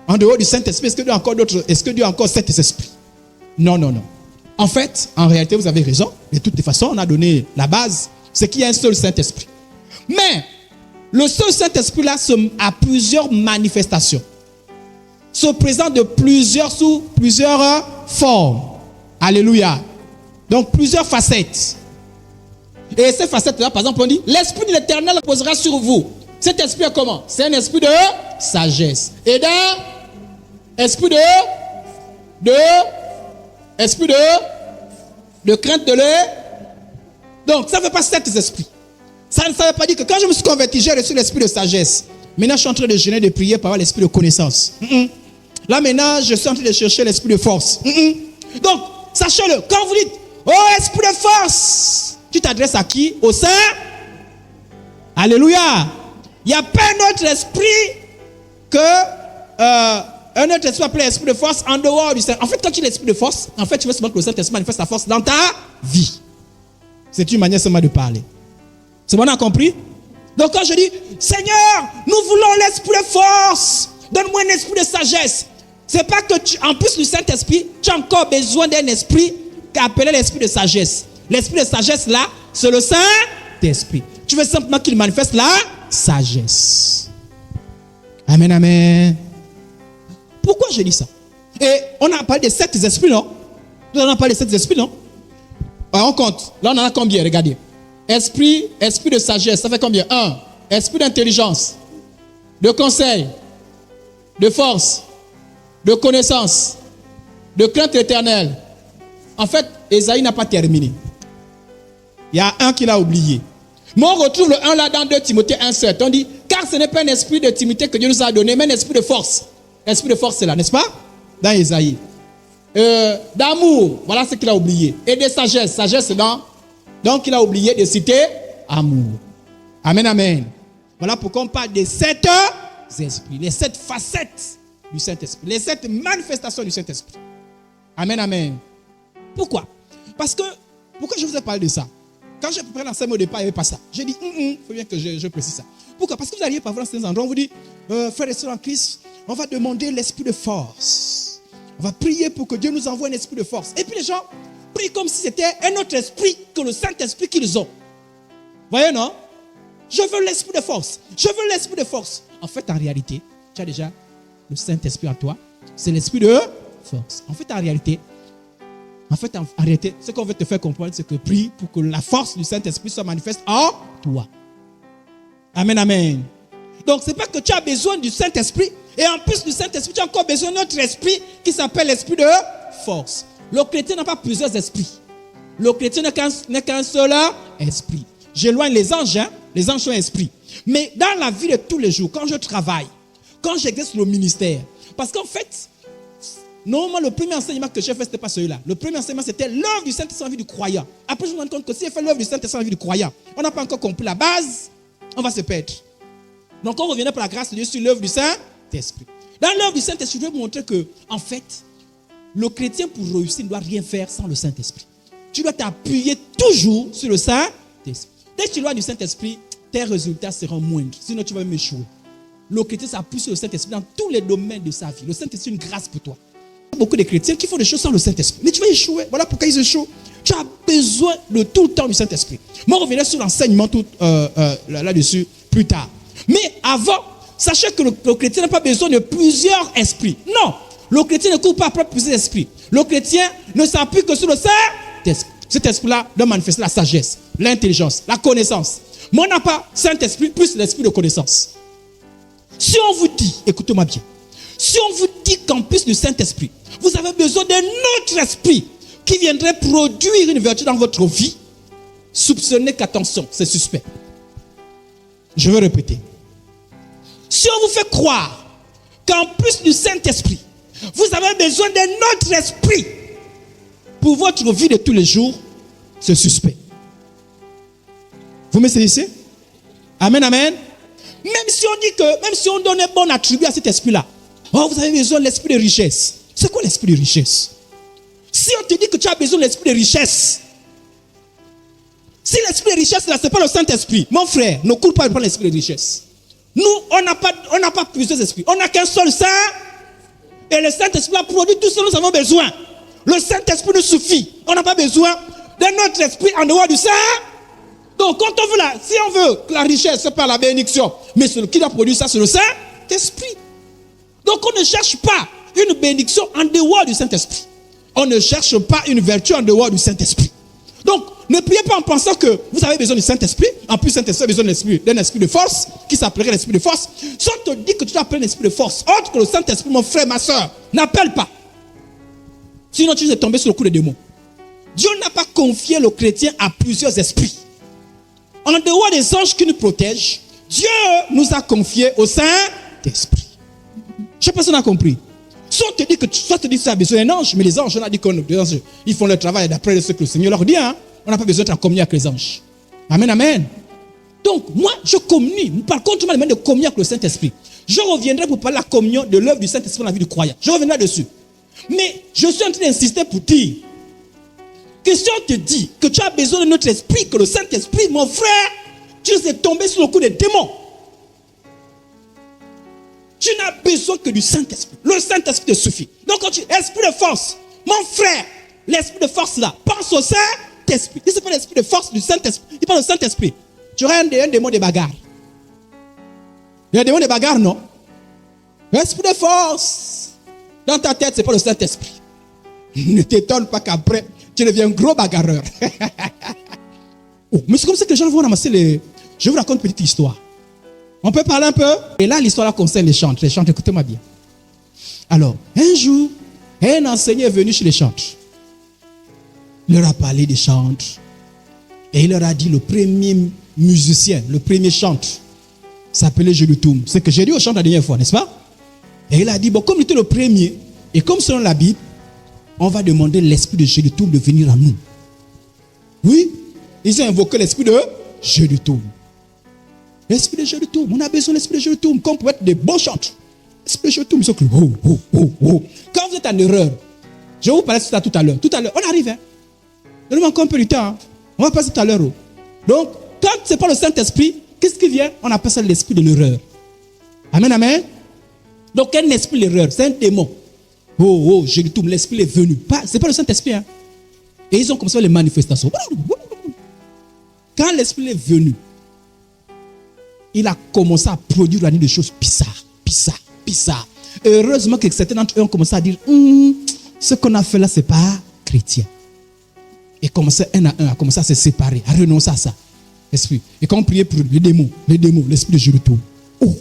en dehors du Saint-Esprit, est-ce que Dieu a encore d'autres, est-ce que Dieu a encore 7 esprits? Non. En fait, en réalité, vous avez raison. De toutes les façons, on a donné la base. C'est qu'il y a un seul Saint-Esprit. Mais, le seul Saint-Esprit là a plusieurs manifestations. Se présente sous plusieurs formes. Alléluia. Donc, plusieurs facettes. Et ces facettes-là, par exemple, on dit, l'Esprit de l'Éternel posera sur vous. Cet esprit est comment? C'est un esprit de sagesse. Et d'un esprit de crainte de l'eux. Donc, ça ne veut pas 7 esprits. Ça ne veut pas dire que quand je me suis converti, j'ai reçu l'esprit de sagesse. Maintenant, je suis en train de jeûner, de prier par l'esprit de connaissance. Là, maintenant, je suis en train de chercher l'esprit de force. Donc, sachez-le, quand vous dites, oh esprit de force, tu t'adresses à qui? Au Saint. Alléluia. Il n'y a pas un autre esprit un autre esprit appelé esprit de force en dehors du Saint. En fait, quand tu es l'esprit de force, en fait, tu veux seulement que le Saint-Esprit manifeste sa force dans ta vie. C'est une manière seulement de parler. C'est bon, on a compris? Donc quand je dis, Seigneur, nous voulons l'esprit de force, donne-moi un esprit de sagesse. C'est pas que en plus du Saint-Esprit, tu as encore besoin d'un esprit appelé l'esprit de sagesse. L'esprit de sagesse là, c'est le Saint-Esprit. Tu veux simplement qu'il manifeste la sagesse. Amen, amen. Pourquoi je dis ça? Et on a parlé des 7 esprits, non? Nous en avons parlé des 7 esprits, non? Alors on compte. Là, on en a combien? Regardez. Esprit de sagesse, ça fait combien? 1. Esprit d'intelligence, de conseil, de force, de connaissance, de crainte éternelle. En fait, Ésaïe n'a pas terminé. Il y a un qu'il a oublié. Mais on retrouve le 1 là dans 2 Timothée 1,7. On dit, car ce n'est pas un esprit de timidité que Dieu nous a donné, mais un esprit de force. L'esprit de force, c'est là, n'est-ce pas? Dans Ésaïe. D'amour, voilà ce qu'il a oublié. Et de sagesse. Sagesse, c'est dans. Donc, il a oublié de citer amour. Amen, amen. Voilà pourquoi on parle des 7 esprits, les 7 facettes du Saint-Esprit, les 7 manifestations du Saint-Esprit. Amen, amen. Pourquoi? Parce que, pourquoi je vous ai parlé de ça? Quand j'ai préparé l'enseignement au départ, il n'y avait pas ça. J'ai dit, il faut bien que je précise ça. Pourquoi? Parce que vous arrivez parfois dans certains endroits, on vous dit, frères et sœurs en Christ, on va demander l'esprit de force. On va prier pour que Dieu nous envoie un esprit de force. Et puis les gens prient comme si c'était un autre esprit que le Saint-Esprit qu'ils ont. Voyez, non? Je veux l'esprit de force. Je veux l'esprit de force. En fait, en réalité, tu as déjà le Saint-Esprit en toi. C'est l'esprit de force. En fait, en réalité, ce qu'on veut te faire comprendre, c'est que prie pour que la force du Saint-Esprit soit manifeste en toi. Amen, amen. Donc, ce n'est pas que tu as besoin du Saint-Esprit. Et en plus du Saint-Esprit, tu as encore besoin d'un autre esprit qui s'appelle l'esprit de force. Le chrétien n'a pas plusieurs esprits. Le chrétien n'est qu'un seul esprit. J'éloigne les anges, hein? Les anges sont esprits. Mais dans la vie de tous les jours, quand je travaille, quand j'exerce le ministère, parce qu'en fait, normalement, le premier enseignement que j'ai fait, ce n'était pas celui-là. Le premier enseignement, c'était l'œuvre du Saint-Esprit en vie du croyant. Après, je me rends compte que si j'ai fait l'œuvre du Saint-Esprit en vie du croyant, on n'a pas encore compris la base, on va se perdre. Donc, on revenait par la grâce de Dieu sur l'œuvre du Saint-Esprit. Dans l'œuvre du Saint-Esprit, je vais vous montrer que, en fait, le chrétien, pour réussir, ne doit rien faire sans le Saint-Esprit. Tu dois t'appuyer toujours sur le Saint-Esprit. Dès que tu loin du Saint-Esprit, tes résultats seront moindres. Sinon, tu vas même échouer. Le chrétien s'appuie sur le Saint-Esprit dans tous les domaines de sa vie. Le Saint-Esprit est une grâce pour toi. Il y a beaucoup de chrétiens qui font des choses sans le Saint-Esprit. Mais tu vas échouer. Voilà pourquoi ils échouent. Tu as besoin de tout le temps du Saint-Esprit. Moi, on reviendra sur l'enseignement là-dessus plus tard. Mais avant, sachez que le chrétien n'a pas besoin de plusieurs esprits. Non, le chrétien ne court pas après plusieurs esprits. Le chrétien ne s'appuie que sur le Saint-Esprit. Cet esprit-là doit manifester la sagesse, l'intelligence, la connaissance. Mais on n'a pas Saint-Esprit plus l'esprit de connaissance. Si on vous dit, écoutez-moi bien, si on vous dit qu'en plus du Saint-Esprit, vous avez besoin d'un autre esprit qui viendrait produire une vertu dans votre vie, soupçonnez qu'attention, c'est suspect. Je vais répéter. Si on vous fait croire qu'en plus du Saint-Esprit, vous avez besoin d'un autre esprit pour votre vie de tous les jours, c'est suspect. Vous me saisissez? Amen, amen. Même si on donne un bon attribut à cet esprit-là, oh, vous avez besoin de l'esprit de richesse. C'est quoi l'esprit de richesse? Si on te dit que tu as besoin de l'esprit de richesse, si l'esprit de richesse là, ce n'est pas le Saint-Esprit, mon frère, ne cours pas pour l'esprit de richesse. Nous, on n'a pas plusieurs esprits. On n'a qu'un seul Saint. Et le Saint-Esprit a produit tout ce que nous avons besoin. Le Saint-Esprit nous suffit. On n'a pas besoin d'un autre esprit en dehors du Saint. Donc, quand on veut si on veut que la richesse, c'est pas la bénédiction. Mais celui qui a produit ça, c'est le Saint-Esprit. Donc, on ne cherche pas une bénédiction en dehors du Saint-Esprit. On ne cherche pas une vertu en dehors du Saint-Esprit. Donc, ne priez pas en pensant que vous avez besoin du Saint-Esprit. En plus, Saint-Esprit a besoin d'un esprit de force, qui s'appellerait l'esprit de force. Si on te dit que tu dois appeler un esprit de force, autre que le Saint-Esprit, mon frère, ma soeur, n'appelle pas. Sinon, tu es tombé sur le coup des démons. Dieu n'a pas confié le chrétien à plusieurs esprits. En dehors des anges qui nous protègent, Dieu nous a confié au Saint-Esprit. Je ne sais pas si on a compris. Soit tu dis que tu as besoin d'un ange, mais les anges, on a dit qu'ils font leur travail d'après ce que le Seigneur leur dit. Hein? On n'a pas besoin d'être en communion avec les anges. Amen, amen. Donc, moi, je communie. Par contre, je me demande de communier avec le Saint-Esprit. Je reviendrai pour parler de la communion de l'œuvre du Saint-Esprit dans la vie du croyant. Je reviendrai dessus. Mais je suis en train d'insister pour dire que si on te dit que tu as besoin de notre esprit, que le Saint-Esprit, mon frère, tu es tombé sous le coup des démons. Tu n'as besoin que du Saint-Esprit. Le Saint-Esprit te suffit. Donc, quand tu esprit de force, mon frère, l'esprit de force là, pense au Saint-Esprit. Ce n'est pas l'esprit de force du Saint-Esprit. Il parle du Saint-Esprit. Tu aurais un démon de bagarre. Il y a un démon de bagarre, non? L'esprit de force. Dans ta tête, ce n'est pas le Saint-Esprit. Ne t'étonne pas qu'après, tu deviens un gros bagarreur. Oh, mais c'est comme ça que les gens vont ramasser les... Je vous raconte une petite histoire. On peut parler un peu? Et là, l'histoire là concerne les chantres. Les chantres, écoutez-moi bien. Alors, un jour, un enseignant est venu chez les chantres. Il leur a parlé des chantres. Et il leur a dit, le premier musicien, le premier chantre, s'appelait Jeduthun. C'est ce que j'ai dit au chant la dernière fois, n'est-ce pas? Et il a dit, bon, comme il était le premier, et comme selon la Bible, on va demander l'esprit de Jeduthun de venir à nous. Oui, ils ont invoqué l'esprit de Jeduthun. L'esprit de Jeduthun, on a besoin de l'esprit de Jeduthun, comme pour être des bons chantres. L'esprit de Jeduthun, ils sont oh. Quand vous êtes en erreur, je vais vous parler de ça tout à l'heure. Tout à l'heure, on arrive, hein. Donnez-moi encore un peu du temps. Hein. On va passer tout à l'heure. Oh. Donc, quand ce n'est pas le Saint-Esprit, qu'est-ce qui vient? On appelle ça l'esprit de l'erreur. Amen, amen. Donc, un esprit de l'erreur, c'est un démon. Oh, Jeduthun, l'esprit est venu. Ce n'est pas le Saint-Esprit. Hein. Et ils ont commencé les manifestations. Quand l'esprit est venu, il a commencé à produire des choses bizarres. Et heureusement que certains d'entre eux ont commencé à dire ce qu'on a fait là, ce n'est pas chrétien. Et commencer un à un à commencer à se séparer, à renoncer à ça. Esprit. Et quand on priait pour les démons, l'esprit de Jeduthun. Oh.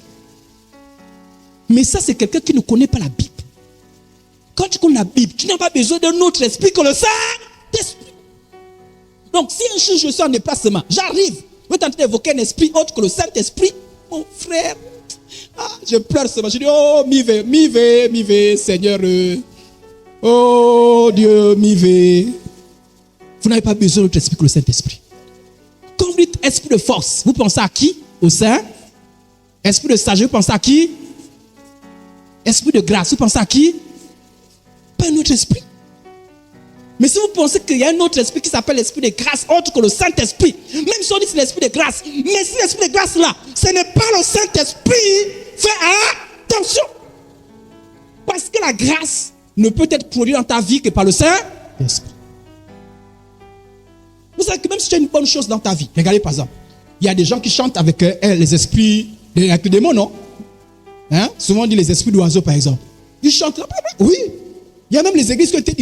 Mais ça, c'est quelqu'un qui ne connaît pas la Bible. Quand tu connais la Bible, tu n'as pas besoin d'un autre esprit que le Saint-Esprit. Donc, si un jour je suis en déplacement, j'arrive, je vais tenter d'évoquer un esprit autre que le Saint-Esprit, mon frère, je pleure seulement. Je dis, oh, mive, Seigneur, oh Dieu, mive. Vous n'avez pas besoin d'autre esprit que le Saint-Esprit. Quand vous dites esprit de force, vous pensez à qui? Au Saint. Esprit de sagesse, vous pensez à qui? Esprit de grâce, vous pensez à qui? Pas un autre esprit. Mais si vous pensez qu'il y a un autre esprit qui s'appelle l'esprit de grâce, autre que le Saint-Esprit, même si on dit que c'est l'esprit de grâce, mais si l'esprit de grâce là, ce n'est pas le Saint-Esprit, fais attention. Parce que la grâce ne peut être produite dans ta vie que par le Saint-Esprit. Vous savez que même si tu as une bonne chose dans ta vie, regardez par exemple, il y a des gens qui chantent avec les esprits, avec les démons, non? Hein? Souvent on dit les esprits d'oiseaux par exemple. Ils chantent là, oui. Il y a même les églises qui ont été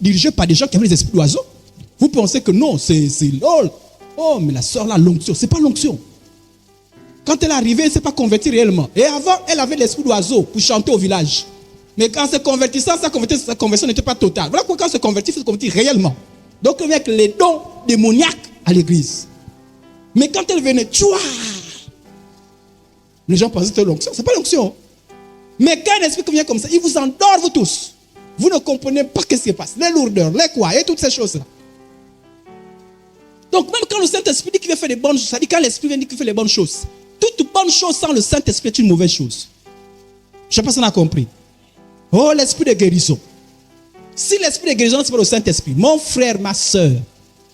dirigées par des gens qui avaient les esprits d'oiseaux. Vous pensez que non, c'est oh, mais la sœur là, l'onction, c'est pas l'onction. Quand elle est arrivée, elle ne s'est pas convertie réellement. Et avant, elle avait l'esprit d'oiseau pour chanter au village. Mais quand elle se convertissait, sa conversion n'était pas totale. Voilà pourquoi quand elle se convertit, il faut se convertir réellement. Donc, avec les dons démoniaques à l'église. Mais quand elle venait, les gens pensaient que c'était l'onction. Ce n'est pas l'onction. Mais quand un esprit vient comme ça, il vous endort, vous tous. Vous ne comprenez pas ce qui se passe. Les lourdeurs, les quoi, et toutes ces choses-là. Donc, même quand le Saint-Esprit dit qu'il veut faire des bonnes choses, ça dit quand l'Esprit vient dire qu'il fait les bonnes choses. Toute bonne chose sans le Saint-Esprit est une mauvaise chose. Je ne sais pas si on a compris. Oh, l'esprit de guérison. Si l'esprit de guérison, c'est pas le Saint-Esprit, mon frère, ma soeur,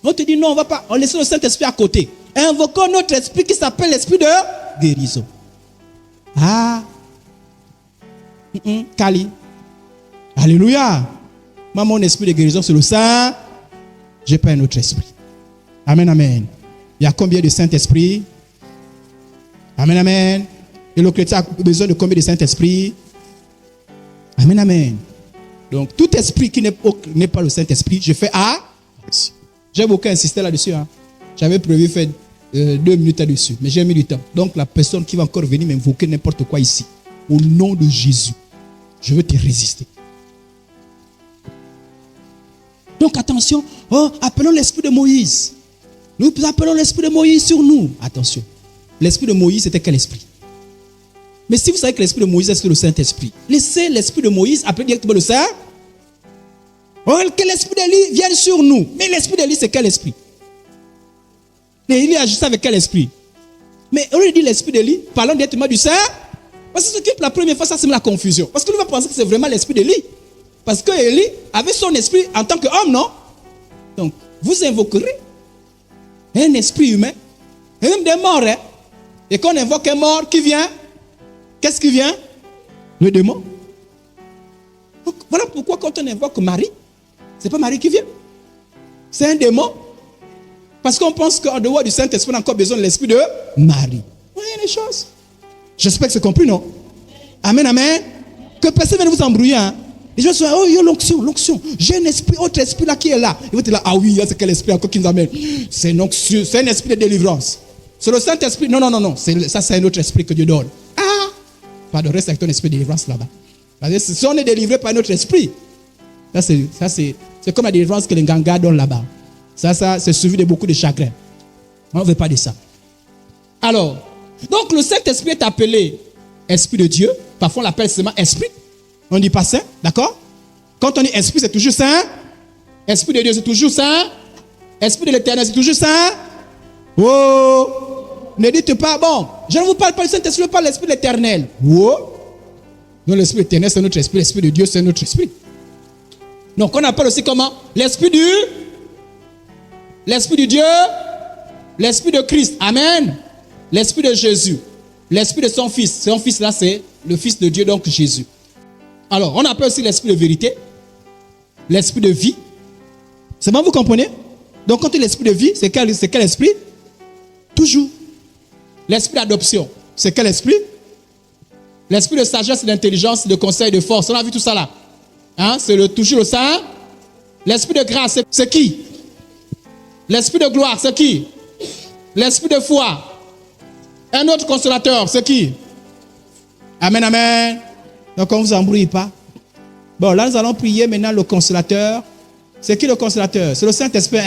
on te dit non, on va pas, on laisse le Saint-Esprit à côté. Invoquons notre esprit qui s'appelle l'esprit de guérison. Kali. Alléluia. Moi, mon esprit de guérison, c'est le Saint. Je n'ai pas un autre esprit. Amen, amen. Il y a combien de Saint-Esprit? Amen, amen. Et le chrétien a besoin de combien de Saint-Esprit? Amen, amen. Donc, tout esprit qui n'est pas le Saint-Esprit, je fais j'ai beaucoup insisté là-dessus. Hein. J'avais prévu faire 2 minutes là-dessus, mais j'ai mis du temps. Donc, la personne qui va encore venir m'invoquer n'importe quoi ici, au nom de Jésus, je veux te résister. Donc, attention, appelons l'esprit de Moïse. Nous appelons l'esprit de Moïse sur nous. Attention. L'esprit de Moïse, c'était quel esprit? Mais si vous savez que l'esprit de Moïse, c'est le Saint-Esprit, laissez l'esprit de Moïse appeler directement le Saint. Oh, que l'esprit d'Élie vienne sur nous. Mais l'esprit d'Élie, c'est quel esprit? Élie agissait avec quel esprit? Mais au lieu de dire l'esprit d'Élie, parlons directement du Saint. Parce que ce qui, la première fois, ça c'est la confusion. Parce que nous va penser que c'est vraiment l'esprit d'Élie. Parce que Élie avait son esprit en tant qu'homme, non? Donc, vous invoquerez un esprit humain, et même des morts. Hein? Et quand on invoque un mort, qui vient? Qu'est-ce qui vient? Le démon. Donc, voilà pourquoi quand on invoque Marie, ce n'est pas Marie qui vient. C'est un démon. Parce qu'on pense qu'en dehors du Saint-Esprit, on a encore besoin de l'esprit de Marie. Voyez les choses. J'espère que c'est compris, non? Amen, amen. Que personne ne vienne vous embrouiller. Hein? Les gens sont, oh, l'onction, l'onction. J'ai un esprit, autre esprit là qui est là. Ils vont être là, ah oui, c'est quel esprit encore qui nous amène? C'est un esprit de délivrance. C'est le Saint-Esprit. Non, non, non, non. Ça, c'est un autre esprit que Dieu donne. Ah! Pas de reste avec ton esprit de délivrance là-bas. Si on est délivré par notre esprit, ça c'est comme la délivrance que les gangas donnent là-bas. Ça, c'est suivi de beaucoup de chagrin. On ne veut pas de ça. Alors, donc le Saint-Esprit est appelé Esprit de Dieu. Parfois, on l'appelle seulement Esprit. On ne dit pas Saint, d'accord? Quand on dit Esprit, c'est toujours Saint. Esprit de Dieu, c'est toujours Saint. Esprit de l'Éternel, c'est toujours Saint. Oh! Ne dites pas, bon, je ne vous parle pas du Saint-Esprit, je parle de l'Esprit de l'Éternel. Oh! Donc l'Esprit de l'Éternel, c'est notre esprit. L'Esprit de Dieu, c'est notre esprit. Donc on appelle aussi comment? L'Esprit du Dieu, l'Esprit de Christ. Amen. L'Esprit de Jésus. L'Esprit de son Fils. Son Fils là, c'est le Fils de Dieu, donc Jésus. Alors, on appelle aussi l'Esprit de vérité. L'Esprit de vie. C'est bon, vous comprenez? Donc, quand il y a l'Esprit de vie, c'est quel esprit? Toujours. L'Esprit d'adoption. C'est quel esprit? L'Esprit de sagesse, d'intelligence, de conseil, de force. On a vu tout ça là. Hein? C'est toujours le Saint. L'Esprit de grâce, c'est qui? L'Esprit de gloire, c'est qui? L'Esprit de foi. Un autre consolateur, c'est qui? Amen, amen. Donc on ne vous embrouille pas. Bon, là nous allons prier maintenant le consolateur. C'est qui le consolateur? C'est le Saint-Esprit.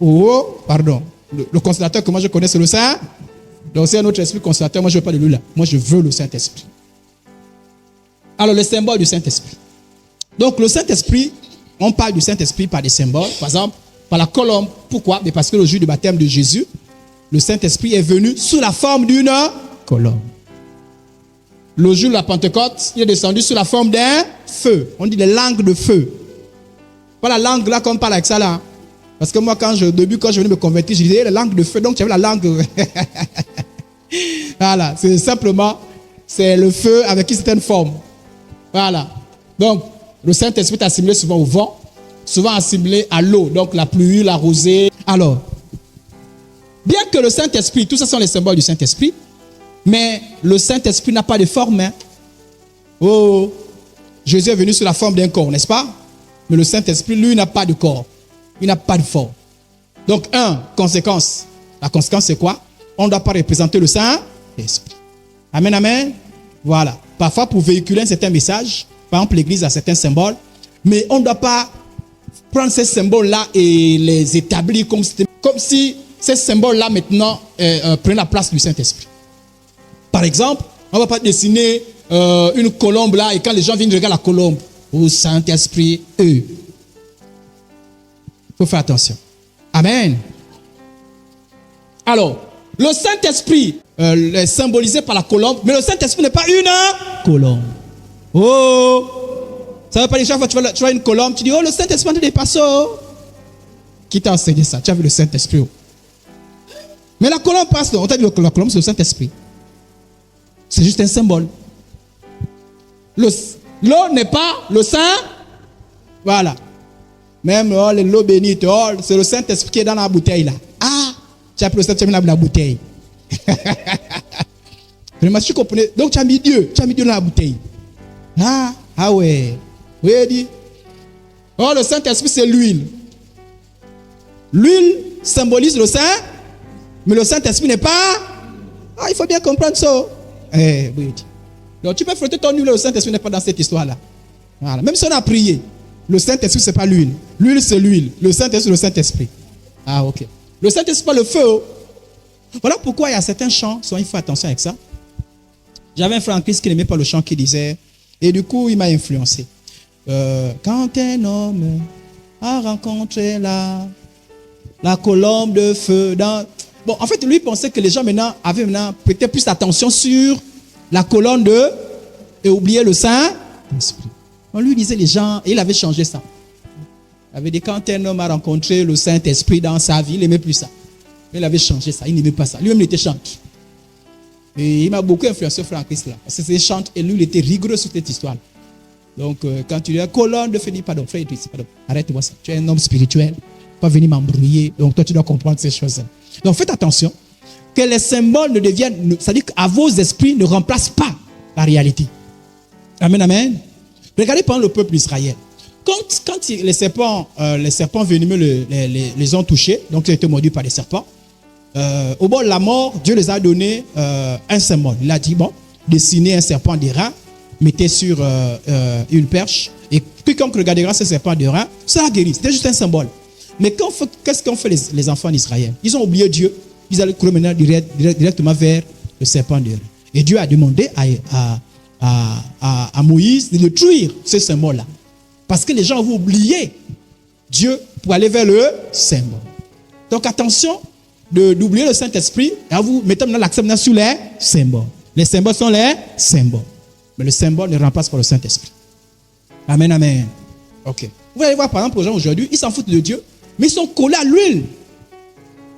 Oh, pardon. Le consolateur que moi je connais, c'est le Saint. Donc c'est un autre esprit consolateur. Moi je ne veux pas de lui là. Moi je veux le Saint-Esprit. Alors le symbole du Saint-Esprit. Donc le Saint-Esprit, on parle du Saint-Esprit par des symboles. Par exemple, par la colombe. Pourquoi? Mais parce que le jour du baptême de Jésus, le Saint-Esprit est venu sous la forme d'une colombe. Le jour de la Pentecôte, il est descendu sous la forme d'un feu. On dit des langues de feu. Pas la langue là comme on parle avec ça là. Parce que moi, quand je venais me convertir, je disais la langue de feu. Donc tu avais la langue. Voilà, c'est simplement, c'est le feu avec une certaine forme. Voilà. Donc, le Saint-Esprit est assimilé souvent au vent, souvent assimilé à l'eau. Donc la pluie, la rosée. Alors, bien que le Saint-Esprit, tout ça sont les symboles du Saint-Esprit, mais le Saint-Esprit n'a pas de forme. Hein? Oh, Jésus est venu sous la forme d'un corps, n'est-ce pas? Mais le Saint-Esprit, lui, n'a pas de corps. Il n'a pas de forme. Donc, conséquence. La conséquence, c'est quoi? On ne doit pas représenter le Saint-Esprit. Amen, amen. Voilà. Parfois, pour véhiculer un certain message, par exemple, l'Église a certains symboles, mais on ne doit pas prendre ces symboles-là et les établir comme si ces symboles-là, maintenant, prennent la place du Saint-Esprit. Par exemple, on ne va pas dessiner une colombe là, et quand les gens viennent regarder la colombe, au Saint-Esprit, eux. Il faut faire attention. Amen. Alors, le Saint-Esprit est symbolisé par la colombe, mais le Saint-Esprit n'est pas une colombe. Oh! Ça ne veut pas dire chaque fois que tu vois une colombe, tu dis, oh, le Saint-Esprit n'est pas ça. Qui t'a enseigné ça? Tu as vu le Saint-Esprit. Oh. Mais la colombe passe, on t'a dit que la colombe, c'est le Saint-Esprit. C'est juste un symbole. L'eau n'est pas le Saint. Voilà. Même l'eau bénite, c'est le Saint-Esprit qui est dans la bouteille là. Ah, tu as pris le Saint-Esprit dans la bouteille. Vraiment, tu comprenais. Donc tu as mis Dieu dans la bouteille. Ah ouais. Oui, dit. Oh, le Saint-Esprit, c'est l'huile. L'huile symbolise le Saint, mais le Saint-Esprit n'est pas. Ah, il faut bien comprendre ça. Oui. Donc tu peux frotter ton huile, le Saint-Esprit n'est pas dans cette histoire-là. Voilà. Même si on a prié, le Saint-Esprit, ce n'est pas l'huile. L'huile, c'est l'huile. Le Saint-Esprit, c'est le Saint-Esprit. Ah, ok. Le Saint-Esprit, pas le feu. Voilà pourquoi il y a certains chants, il faut attention avec ça. J'avais un frère en Christ qui n'aimait pas le chant qu'il disait. Et du coup, il m'a influencé. Quand un homme a rencontré la colombe de feu dans... Bon, en fait, lui pensait que les gens avaient prêté plus attention sur la colonne de... et oubliaient le Saint-Esprit. On lui disait les gens, et il avait changé ça. Il avait dit, quand un homme a rencontré le Saint-Esprit dans sa vie, il n'aimait plus ça. Il avait changé ça, il n'aimait pas ça. Lui-même, il était chante. Et il m'a beaucoup influencé, frère en Christ, là. Parce que c'est chante, et lui, il était rigoureux sur cette histoire. Donc, quand tu dis colonne de feu, pardon, frère, pardon, arrête-moi ça. Tu es un homme spirituel, pas venir m'embrouiller. Donc, toi, tu dois comprendre ces choses-là. Donc, faites attention que les symboles ne deviennent, c'est-à-dire qu'à vos esprits ne remplacent pas la réalité. Amen, amen. Regardez par exemple le peuple d'Israël. Quand les serpents venimeux les ont touchés, donc ils ont été mordus par les serpents, au bord de la mort, Dieu les a donné un symbole. Il a dit, bon, dessinez un serpent d'airain, mettez sur une perche, et quiconque regardera ce serpent d'airain sera guéri. C'était juste un symbole. Mais qu'est-ce qu'ont fait les enfants d'Israël? Ils ont oublié Dieu. Ils allaient courir directement vers le serpent d'airain. Et Dieu a demandé à Moïse de détruire ce symbole-là. Parce que les gens vont oublier Dieu pour aller vers le symbole. Donc attention d'oublier le Saint-Esprit et à vous mettez maintenant l'accent sur les symboles. Les symboles sont les symboles. Mais le symbole ne remplace pas le Saint-Esprit. Amen, amen. Ok. Vous allez voir par exemple, les gens aujourd'hui, ils s'en foutent de Dieu, mais ils sont collés à l'huile.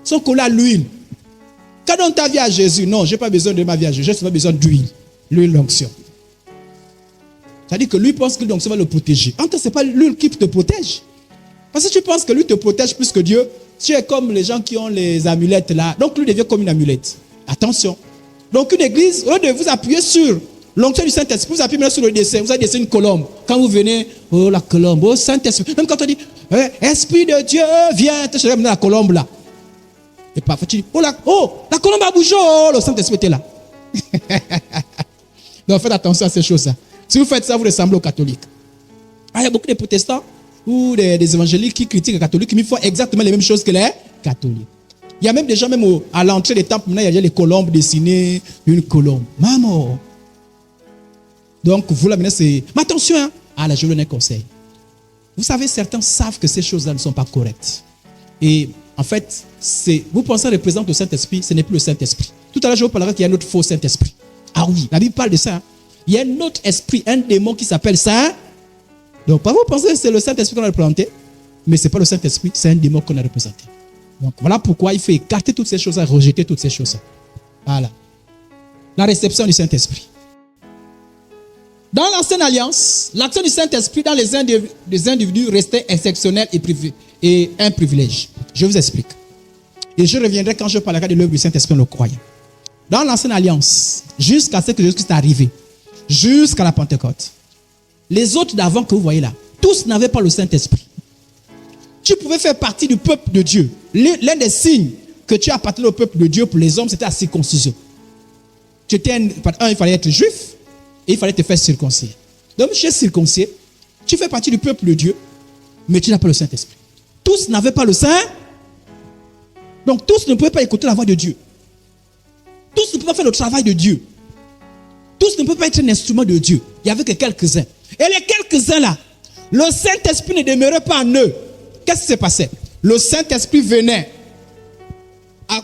Ils sont collés à l'huile. Quand on donne ta vie à Jésus, non, je n'ai pas besoin de ma vie à Jésus, j'ai seulement besoin d'huile. L'huile d'onction. C'est-à-dire que lui pense que l'huile d'onction va le protéger. En tout cas, ce n'est pas l'huile qui te protège. Parce que tu penses que lui te protège plus que Dieu. Tu es comme les gens qui ont les amulettes là. Donc lui devient comme une amulette. Attention. Donc une église, au lieu de vous appuyer sur l'onction du Saint-Esprit, vous appuyez sur le dessin. Vous avez dessiné une colombe. Quand vous venez, oh la colombe, oh Saint-Esprit. Même quand on dit, Esprit de Dieu, viens, tu es la colombe là. Et parfois tu dis, oh la colombe a bougé, oh le Saint-Esprit était là. Donc faites attention à ces choses-là. Si vous faites ça, vous ressemblez aux catholiques. Il y a beaucoup de protestants ou des évangéliques qui critiquent les catholiques, mais ils font exactement les mêmes choses que les catholiques. Il y a même des gens, même à l'entrée des temples, maintenant, il y a les colombes dessinées, une colombe. Maman. Donc, vous là, maintenant, c'est... Mais attention, hein. Ah là, je vous donne un conseil. Vous savez, certains savent que ces choses-là ne sont pas correctes. Et en fait, vous pensez représente le Saint-Esprit, ce n'est plus le Saint-Esprit. Tout à l'heure, je vous parlerai qu'il y a un autre faux Saint-Esprit. Ah oui, la Bible parle de ça. Hein. Il y a un autre esprit, un démon qui s'appelle Saint. Donc, pas vous pensez que c'est le Saint-Esprit qu'on a représenté, mais ce n'est pas le Saint-Esprit, c'est un démon qu'on a représenté. Donc, voilà pourquoi il faut écarter toutes ces choses-là, rejeter toutes ces choses-là. Voilà. La réception du Saint-Esprit. Dans l'Ancienne Alliance, l'action du Saint-Esprit dans les individus restait exceptionnelle et un privilège. Je vous explique. Et je reviendrai quand je parlerai de l'œuvre du Saint-Esprit en le croyant. Dans l'Ancienne Alliance, jusqu'à ce que Jésus-Christ est arrivé, jusqu'à la Pentecôte, les autres d'avant que vous voyez là, tous n'avaient pas le Saint-Esprit. Tu pouvais faire partie du peuple de Dieu. L'un des signes que tu appartenais au peuple de Dieu pour les hommes, c'était la circoncision. Il fallait être juif et il fallait te faire circoncire. Donc, tu es circoncis, tu fais partie du peuple de Dieu, mais tu n'as pas le Saint-Esprit. Tous n'avaient pas le Saint. Donc, tous ne pouvaient pas écouter la voix de Dieu. Tous ne pouvaient pas faire le travail de Dieu. Tous ne peuvent pas être un instrument de Dieu. Il n'y avait que quelques-uns. Et les quelques-uns là, le Saint-Esprit ne demeurait pas en eux. Qu'est-ce qui s'est passé? Le Saint-Esprit venait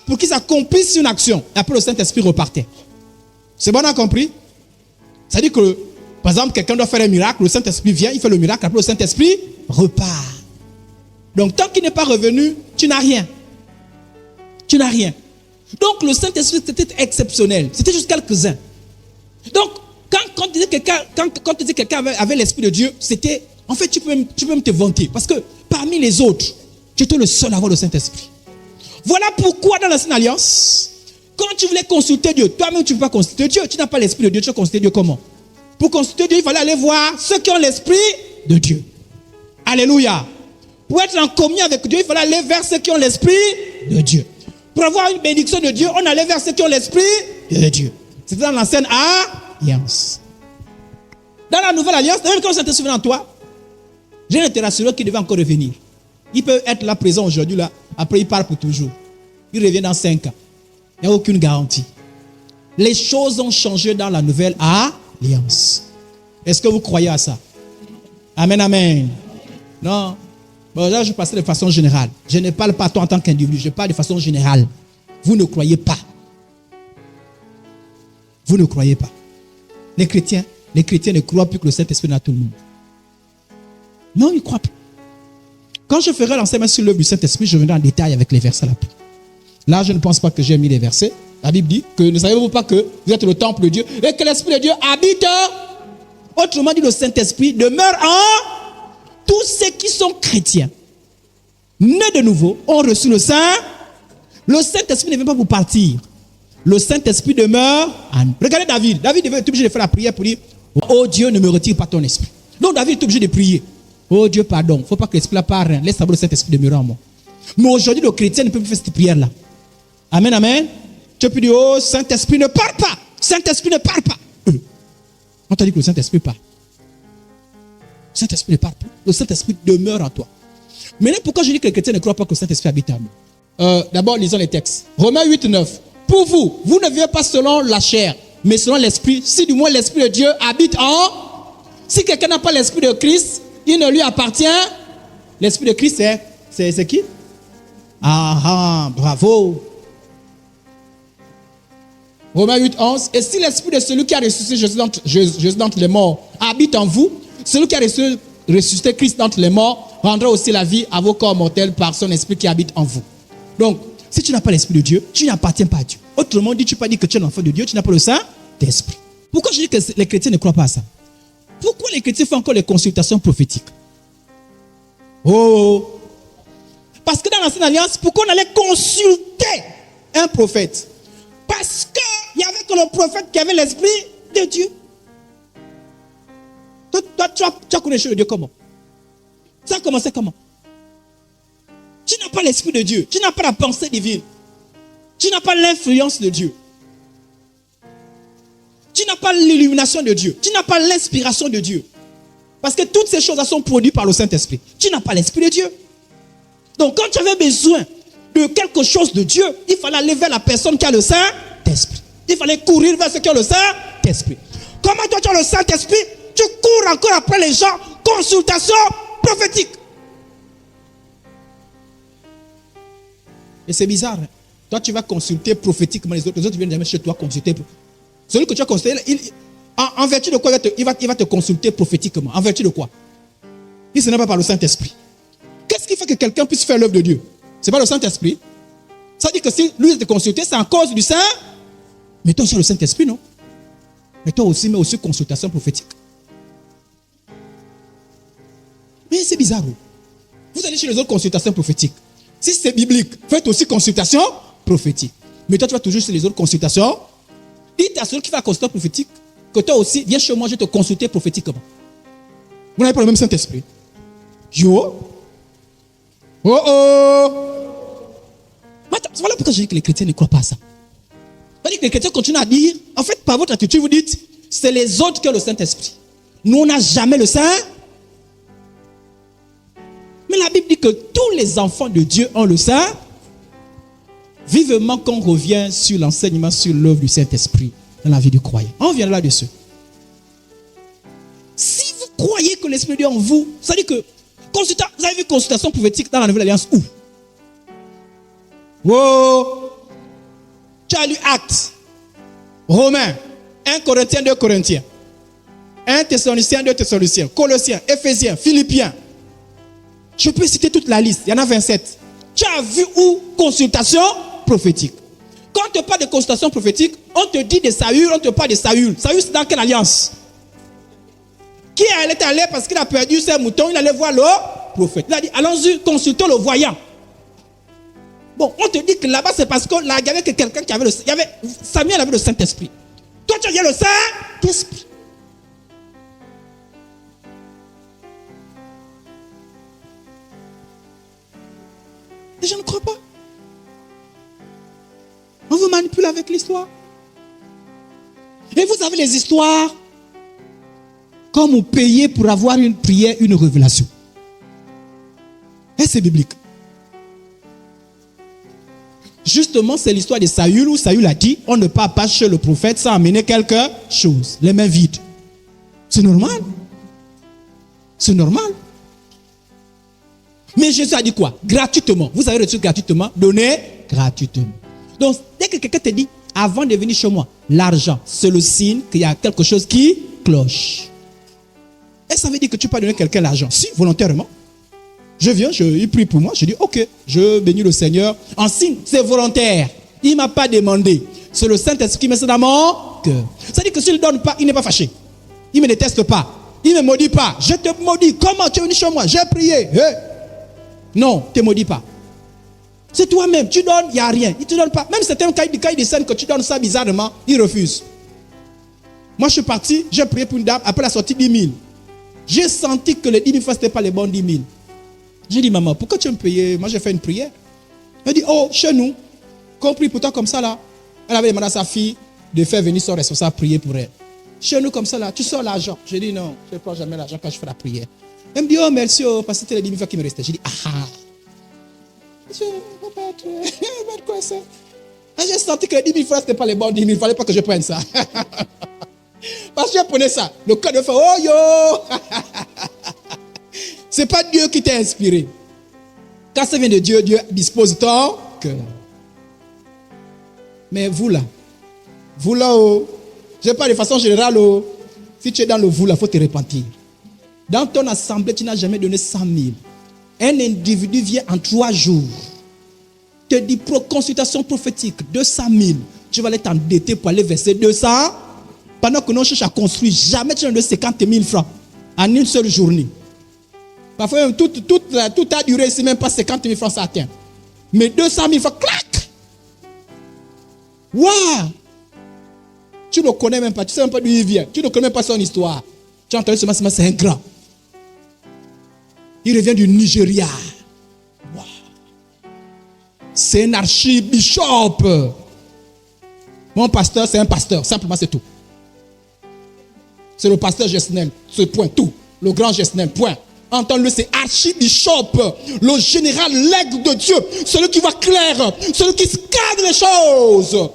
pour qu'ils accomplissent une action. Et après, le Saint-Esprit repartait. C'est bon, on a compris? C'est-à-dire que, par exemple, quelqu'un doit faire un miracle, le Saint-Esprit vient, il fait le miracle, après le Saint-Esprit repart. Donc, tant qu'il n'est pas revenu, tu n'as rien. Tu n'as rien. Donc, le Saint-Esprit, c'était exceptionnel. C'était juste quelques-uns. Donc, quand tu disais que quelqu'un avait l'Esprit de Dieu, c'était, en fait, tu peux même te vanter. Parce que parmi les autres, tu étais le seul à avoir le Saint-Esprit. Voilà pourquoi dans l'Ancienne Alliance, quand tu voulais consulter Dieu, toi-même tu ne peux pas consulter Dieu. Tu n'as pas l'Esprit de Dieu, tu vas consulter Dieu comment? Pour consulter Dieu, il fallait aller voir ceux qui ont l'Esprit de Dieu. Alléluia. Pour être en communion avec Dieu, il fallait aller vers ceux qui ont l'Esprit de Dieu. Pour avoir une bénédiction de Dieu, on allait vers ceux qui ont l'Esprit de Dieu. C'était dans l'Ancienne Alliance. Dans la Nouvelle Alliance, même quand ça te souvient en toi, j'ai un international qui devait encore revenir. Il peut être là présent aujourd'hui, là. Après il part pour toujours. Il revient dans 5 ans. Il n'y a aucune garantie. Les choses ont changé dans la nouvelle alliance. Est-ce que vous croyez à ça? Amen, amen. Non. Bon, là, je passe de façon générale. Je ne parle pas toi en tant qu'individu, je parle de façon générale. Vous ne croyez pas. Vous ne croyez pas. Les chrétiens ne croient plus que le Saint-Esprit est dans tout le monde. Non, ils ne croient plus. Quand je ferai l'enseignement sur l'œuvre du Saint-Esprit, je reviendrai en détail avec les versets là. Là, je ne pense pas que j'ai mis les versets. La Bible dit que ne savez-vous pas que vous êtes le temple de Dieu et que l'Esprit de Dieu habite. Autrement dit, le Saint-Esprit demeure en tous ceux qui sont chrétiens. Nés de nouveau, ont reçu le Saint. Le Saint-Esprit ne vient pas pour partir. Le Saint-Esprit demeure en nous. Regardez David. David est obligé de faire la prière pour dire: oh Dieu, ne me retire pas ton esprit. Donc David est obligé de prier. Oh Dieu, pardon. Il ne faut pas que l'esprit là part. Laisse d'abord le Saint-Esprit demeurer en moi. Mais aujourd'hui, le chrétien ne peut plus faire cette prière-là. Amen, amen. Tu peux dire: oh Saint-Esprit, ne parle pas. Saint-Esprit, ne parle pas. On t'a dit que le Saint-Esprit parle. Le Saint-Esprit ne parle pas. Le Saint-Esprit demeure en toi. Maintenant, pourquoi je dis que les chrétiens ne croient pas que le Saint-Esprit habite en nous? D'abord, lisons les textes. Romains 8, 9. Pour vous, vous ne vivez pas selon la chair, mais selon l'Esprit. Si du moins l'Esprit de Dieu habite en... Si quelqu'un n'a pas l'Esprit de Christ, il ne lui appartient. L'Esprit de Christ, c'est qui? Bravo. Romains 8, 11. Et si l'Esprit de celui qui a ressuscité Jésus d'entre les morts habite en vous, celui qui a ressuscité Christ d'entre les morts rendra aussi la vie à vos corps mortels par son Esprit qui habite en vous. Donc, si tu n'as pas l'Esprit de Dieu, tu n'appartiens pas à Dieu. Autrement dit, tu ne peux pas dire que tu es l'enfant de Dieu, tu n'as pas le Saint-Esprit. Pourquoi je dis que les chrétiens ne croient pas à ça? Pourquoi les chrétiens font encore les consultations prophétiques? Oh! Parce que dans l'ancienne alliance, pourquoi on allait consulter un prophète? Parce qu'il n'y avait que le prophète qui avait l'Esprit de Dieu. Toi, tu as connu les choses de Dieu comment? Ça a commencé comment? Tu n'as pas l'Esprit de Dieu. Tu n'as pas la pensée divine. Tu n'as pas l'influence de Dieu. Tu n'as pas l'illumination de Dieu. Tu n'as pas l'inspiration de Dieu. Parce que toutes ces choses sont produites par le Saint-Esprit. Tu n'as pas l'Esprit de Dieu. Donc quand tu avais besoin de quelque chose de Dieu, il fallait aller vers la personne qui a le Saint-Esprit. Il fallait courir vers ceux qui ont le Saint-Esprit. Comment toi tu as le Saint-Esprit? Tu cours encore après les gens. Consultation prophétique. Et c'est bizarre. Hein? Toi, tu vas consulter prophétiquement les autres. Les autres viennent jamais chez toi consulter. Celui que tu as consulté, en vertu de quoi il va te consulter prophétiquement? En vertu de quoi? Il ne n'est pas par le Saint-Esprit. Qu'est-ce qui fait que quelqu'un puisse faire l'œuvre de Dieu? Ce n'est pas le Saint-Esprit. Ça dit que si lui te consulté, c'est en cause du Saint. Mais toi aussi le Saint-Esprit, non? Mais toi aussi, mais aussi consultation prophétique. Mais c'est bizarre. Vous allez chez les autres consultations prophétiques. Si c'est biblique, faites aussi consultation prophétique. Mais toi, tu vas toujours chez les autres consultations. Dites à celui qui fait la consultation prophétique que toi aussi, viens chez moi, je vais te consulter prophétiquement. Vous n'avez pas le même Saint-Esprit. Yo. Oh oh. Voilà pourquoi je dis que les chrétiens ne croient pas à ça. C'est-à-dire que les chrétiens continuent à dire, en fait, par votre attitude, vous dites, c'est les autres qui ont le Saint-Esprit. Nous, on n'a jamais le Saint. Mais la Bible dit que tous les enfants de Dieu ont le Saint. Vivement qu'on revient sur l'enseignement sur l'œuvre du Saint-Esprit dans la vie du croyant. On vient là-dessus. Si vous croyez que l'Esprit de Dieu est en vous, ça veut dire que vous avez vu consultation prophétique dans la Nouvelle Alliance où? Wow! Tu as lu Actes, Romains, 1 Corinthiens, 2 Corinthiens, 1 Thessaloniciens, 2 Thessaloniciens, Colossiens, Éphésiens, Philippiens. Je peux citer toute la liste, il y en a 27. Tu as vu où? Consultation prophétique. Quand on te parle de consultation prophétique, on te dit de Saül, on te parle de Saül. Saül, c'est dans quelle alliance? Qui est allé parce qu'il a perdu ses moutons, il allait voir le prophète. Il a dit, allons-y, consultons le voyant. Bon, on te dit que là-bas, c'est parce que là, il y avait quelqu'un qui avait Samuel avait le Saint-Esprit. Toi, tu as le Saint-Esprit. Les gens ne croient pas. On vous manipule avec l'histoire. Et vous avez les histoires comme vous payez pour avoir une prière, une révélation. Et c'est biblique. Justement, c'est l'histoire de Saül où Saül a dit, on ne part pas chez le prophète sans amener quelque chose. Les mains vides. C'est normal. C'est normal. Mais Jésus a dit quoi? Gratuitement. Vous avez reçu gratuitement, donnez gratuitement. Donc, dès que quelqu'un te dit, avant de venir chez moi, l'argent, c'est le signe qu'il y a quelque chose qui cloche. Et ça veut dire que tu peux donner quelqu'un l'argent. Si, volontairement. Je viens, il prie pour moi, je dis, ok, je bénis le Seigneur. En signe, c'est volontaire. Il ne m'a pas demandé. C'est le Saint-Esprit qui met ça dans mon cœur. Ça veut dire que s'il ne donne pas, il n'est pas fâché. Il ne me déteste pas. Il ne me maudit pas. Je te maudis. Comment tu es venu chez moi? J'ai prié. Hey. Non, tu ne te maudis pas. C'est toi-même. Tu donnes, il n'y a rien. Il ne te donne pas. Même certains cas, il décède que tu donnes ça bizarrement, il refuse. Moi, je suis parti, j'ai prié pour une dame. Après la sortie 10 000. J'ai senti que les 10 000 francs, ce n'était pas les bons 10 000. J'ai dit, maman, pourquoi tu veux me payer? Moi, j'ai fait une prière. Elle dit, oh, chez nous, compris pour toi comme ça là. Elle avait demandé à sa fille de faire venir son responsable prier pour elle. Chez nous, comme ça là, tu sors l'argent. J'ai dit, non, je ne prends jamais l'argent quand je fais la prière. Elle me dit, oh, merci, oh, parce que c'était les 10 000 francs qui me restaient. J'ai dit, ah. Je ne vais pas être quoi ça? J'ai senti que les 10 000 francs, ce n'était pas les bons 10 000. Il ne fallait pas que je prenne ça. Parce que je prenais ça. Le cœur de faire, oh yo. Ce n'est pas Dieu qui t'a inspiré. Quand ça vient de Dieu, Dieu dispose ton cœur. Mais vous là, oh, je ne sais pas de façon générale, oh, si tu es dans le vous là, il faut te repentir. Dans ton assemblée, tu n'as jamais donné 100 000. Un individu vient en 3 jours, te dit consultation prophétique, 200 000. Tu vas aller t'endetter pour aller verser 200. Pendant que nous cherchons à construire, jamais tu n'as donné 50 000 francs en une seule journée. Parfois, tout a duré ici, même pas 50 000 francs ça atteint. Mais 200 000 francs, clac! Waouh! Tu ne le connais même pas, tu ne sais même pas d'où il vient. Tu ne connais même pas son histoire. Tu as entendu seulement, c'est un grand. Il revient du Nigeria. Wow. C'est un archibishop. Mon pasteur, c'est un pasteur. Simplement, c'est tout. C'est le pasteur Gesnel. C'est point, tout. Le grand Gesnel, point. Entends-le, c'est archibishop. Le général l'aigle de Dieu. Celui qui voit clair. Celui qui scade les choses.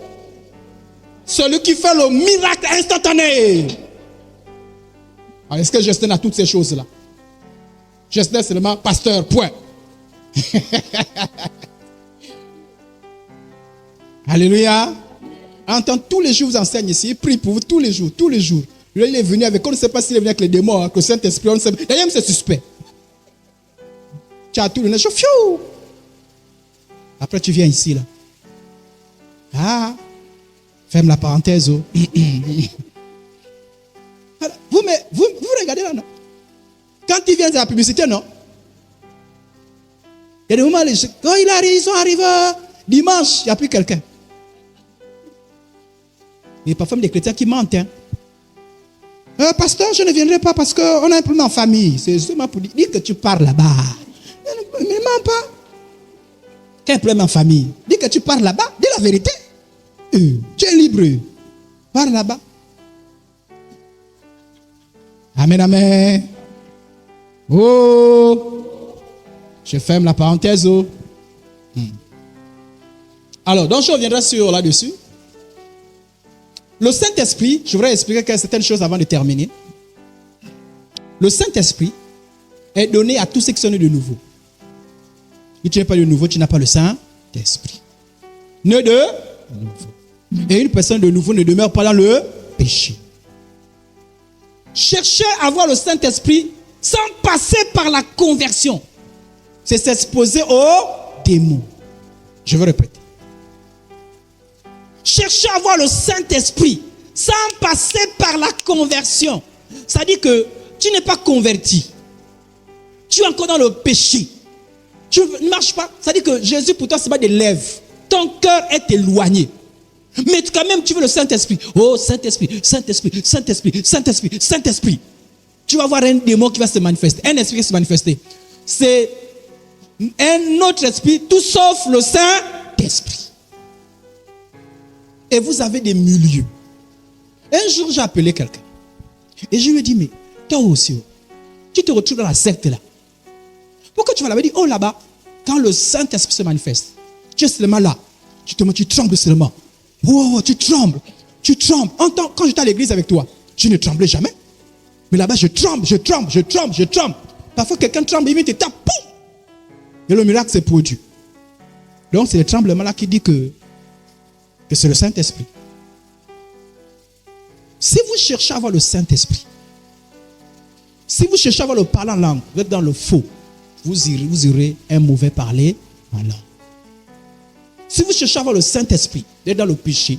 Celui qui fait le miracle instantané. Alors, est-ce que Gesnel a toutes ces choses-là? Gesnel, c'est seulement pasteur, point. Alléluia. Entends, tous les jours, vous enseigne ici. Il prie pour vous tous les jours, tous les jours. Lui, il est venu avec, on ne sait pas s'il est venu avec les démons, avec le Saint-Esprit, on ne sait pas. D'ailleurs, c'est suspect. Tu as tout le nez, fiou. Après, tu viens ici, là. Ah, ferme la parenthèse. Oh. vous regardez là, non? Quand il vient de la publicité, non? Il y a des moments, quand ils sont arrivés dimanche, il n'y a plus quelqu'un. Il y a parfois des chrétiens qui mentent. Hein? Pasteur, je ne viendrai pas parce qu'on a un problème en famille. C'est seulement pour dire que tu pars là-bas. Ne mens pas. Quel problème en famille? Dis que tu pars là-bas. Dis la vérité. Tu es libre. Pars là-bas. Amen, amen. Oh, je ferme la parenthèse. Oh. Alors, donc je reviendrai sur là-dessus. Le Saint-Esprit, je voudrais expliquer certaines choses avant de terminer. Le Saint-Esprit est donné à tous ceux qui sont nés de nouveau. Si tu n'es pas de nouveau, tu n'as pas le Saint-Esprit. Né de nouveau. Et une personne de nouveau ne demeure pas dans le péché. Chercher à avoir le Saint-Esprit sans passer par la conversion, c'est s'exposer aux démons. Je veux répéter. Chercher à avoir le Saint-Esprit sans passer par la conversion. Ça dit que tu n'es pas converti. Tu es encore dans le péché. Tu ne marches pas. Ça dit que Jésus pour toi, ce n'est pas des lèvres. Ton cœur est éloigné. Mais quand même, tu veux le Saint-Esprit. Oh, Saint-Esprit, Saint-Esprit, Saint-Esprit, Saint-Esprit, Saint-Esprit. Tu vas voir un démon qui va se manifester. Un esprit qui va se manifester. C'est un autre esprit, tout sauf le Saint-Esprit. Et vous avez des milieux. Un jour, j'ai appelé quelqu'un. Et je lui ai dit, mais toi aussi, tu te retrouves dans la secte là. Pourquoi tu vas là-bas? Il dit, oh là-bas, quand le Saint-Esprit se manifeste, tu es seulement là. tu trembles seulement. Oh, tu trembles. Tu trembles. Quand j'étais à l'église avec toi, je ne tremblais jamais. Mais là-bas, je tremble. Parfois, quelqu'un tremble, il vient te tape. Poum! Et le miracle s'est produit. Donc, c'est le tremblement là qui dit que c'est le Saint-Esprit. Si vous cherchez à avoir le Saint-Esprit, si vous cherchez à avoir le parler en langue, vous êtes dans le faux. Vous aurez un mauvais parler en langue. Si vous cherchez à avoir le Saint-Esprit, vous êtes dans le péché.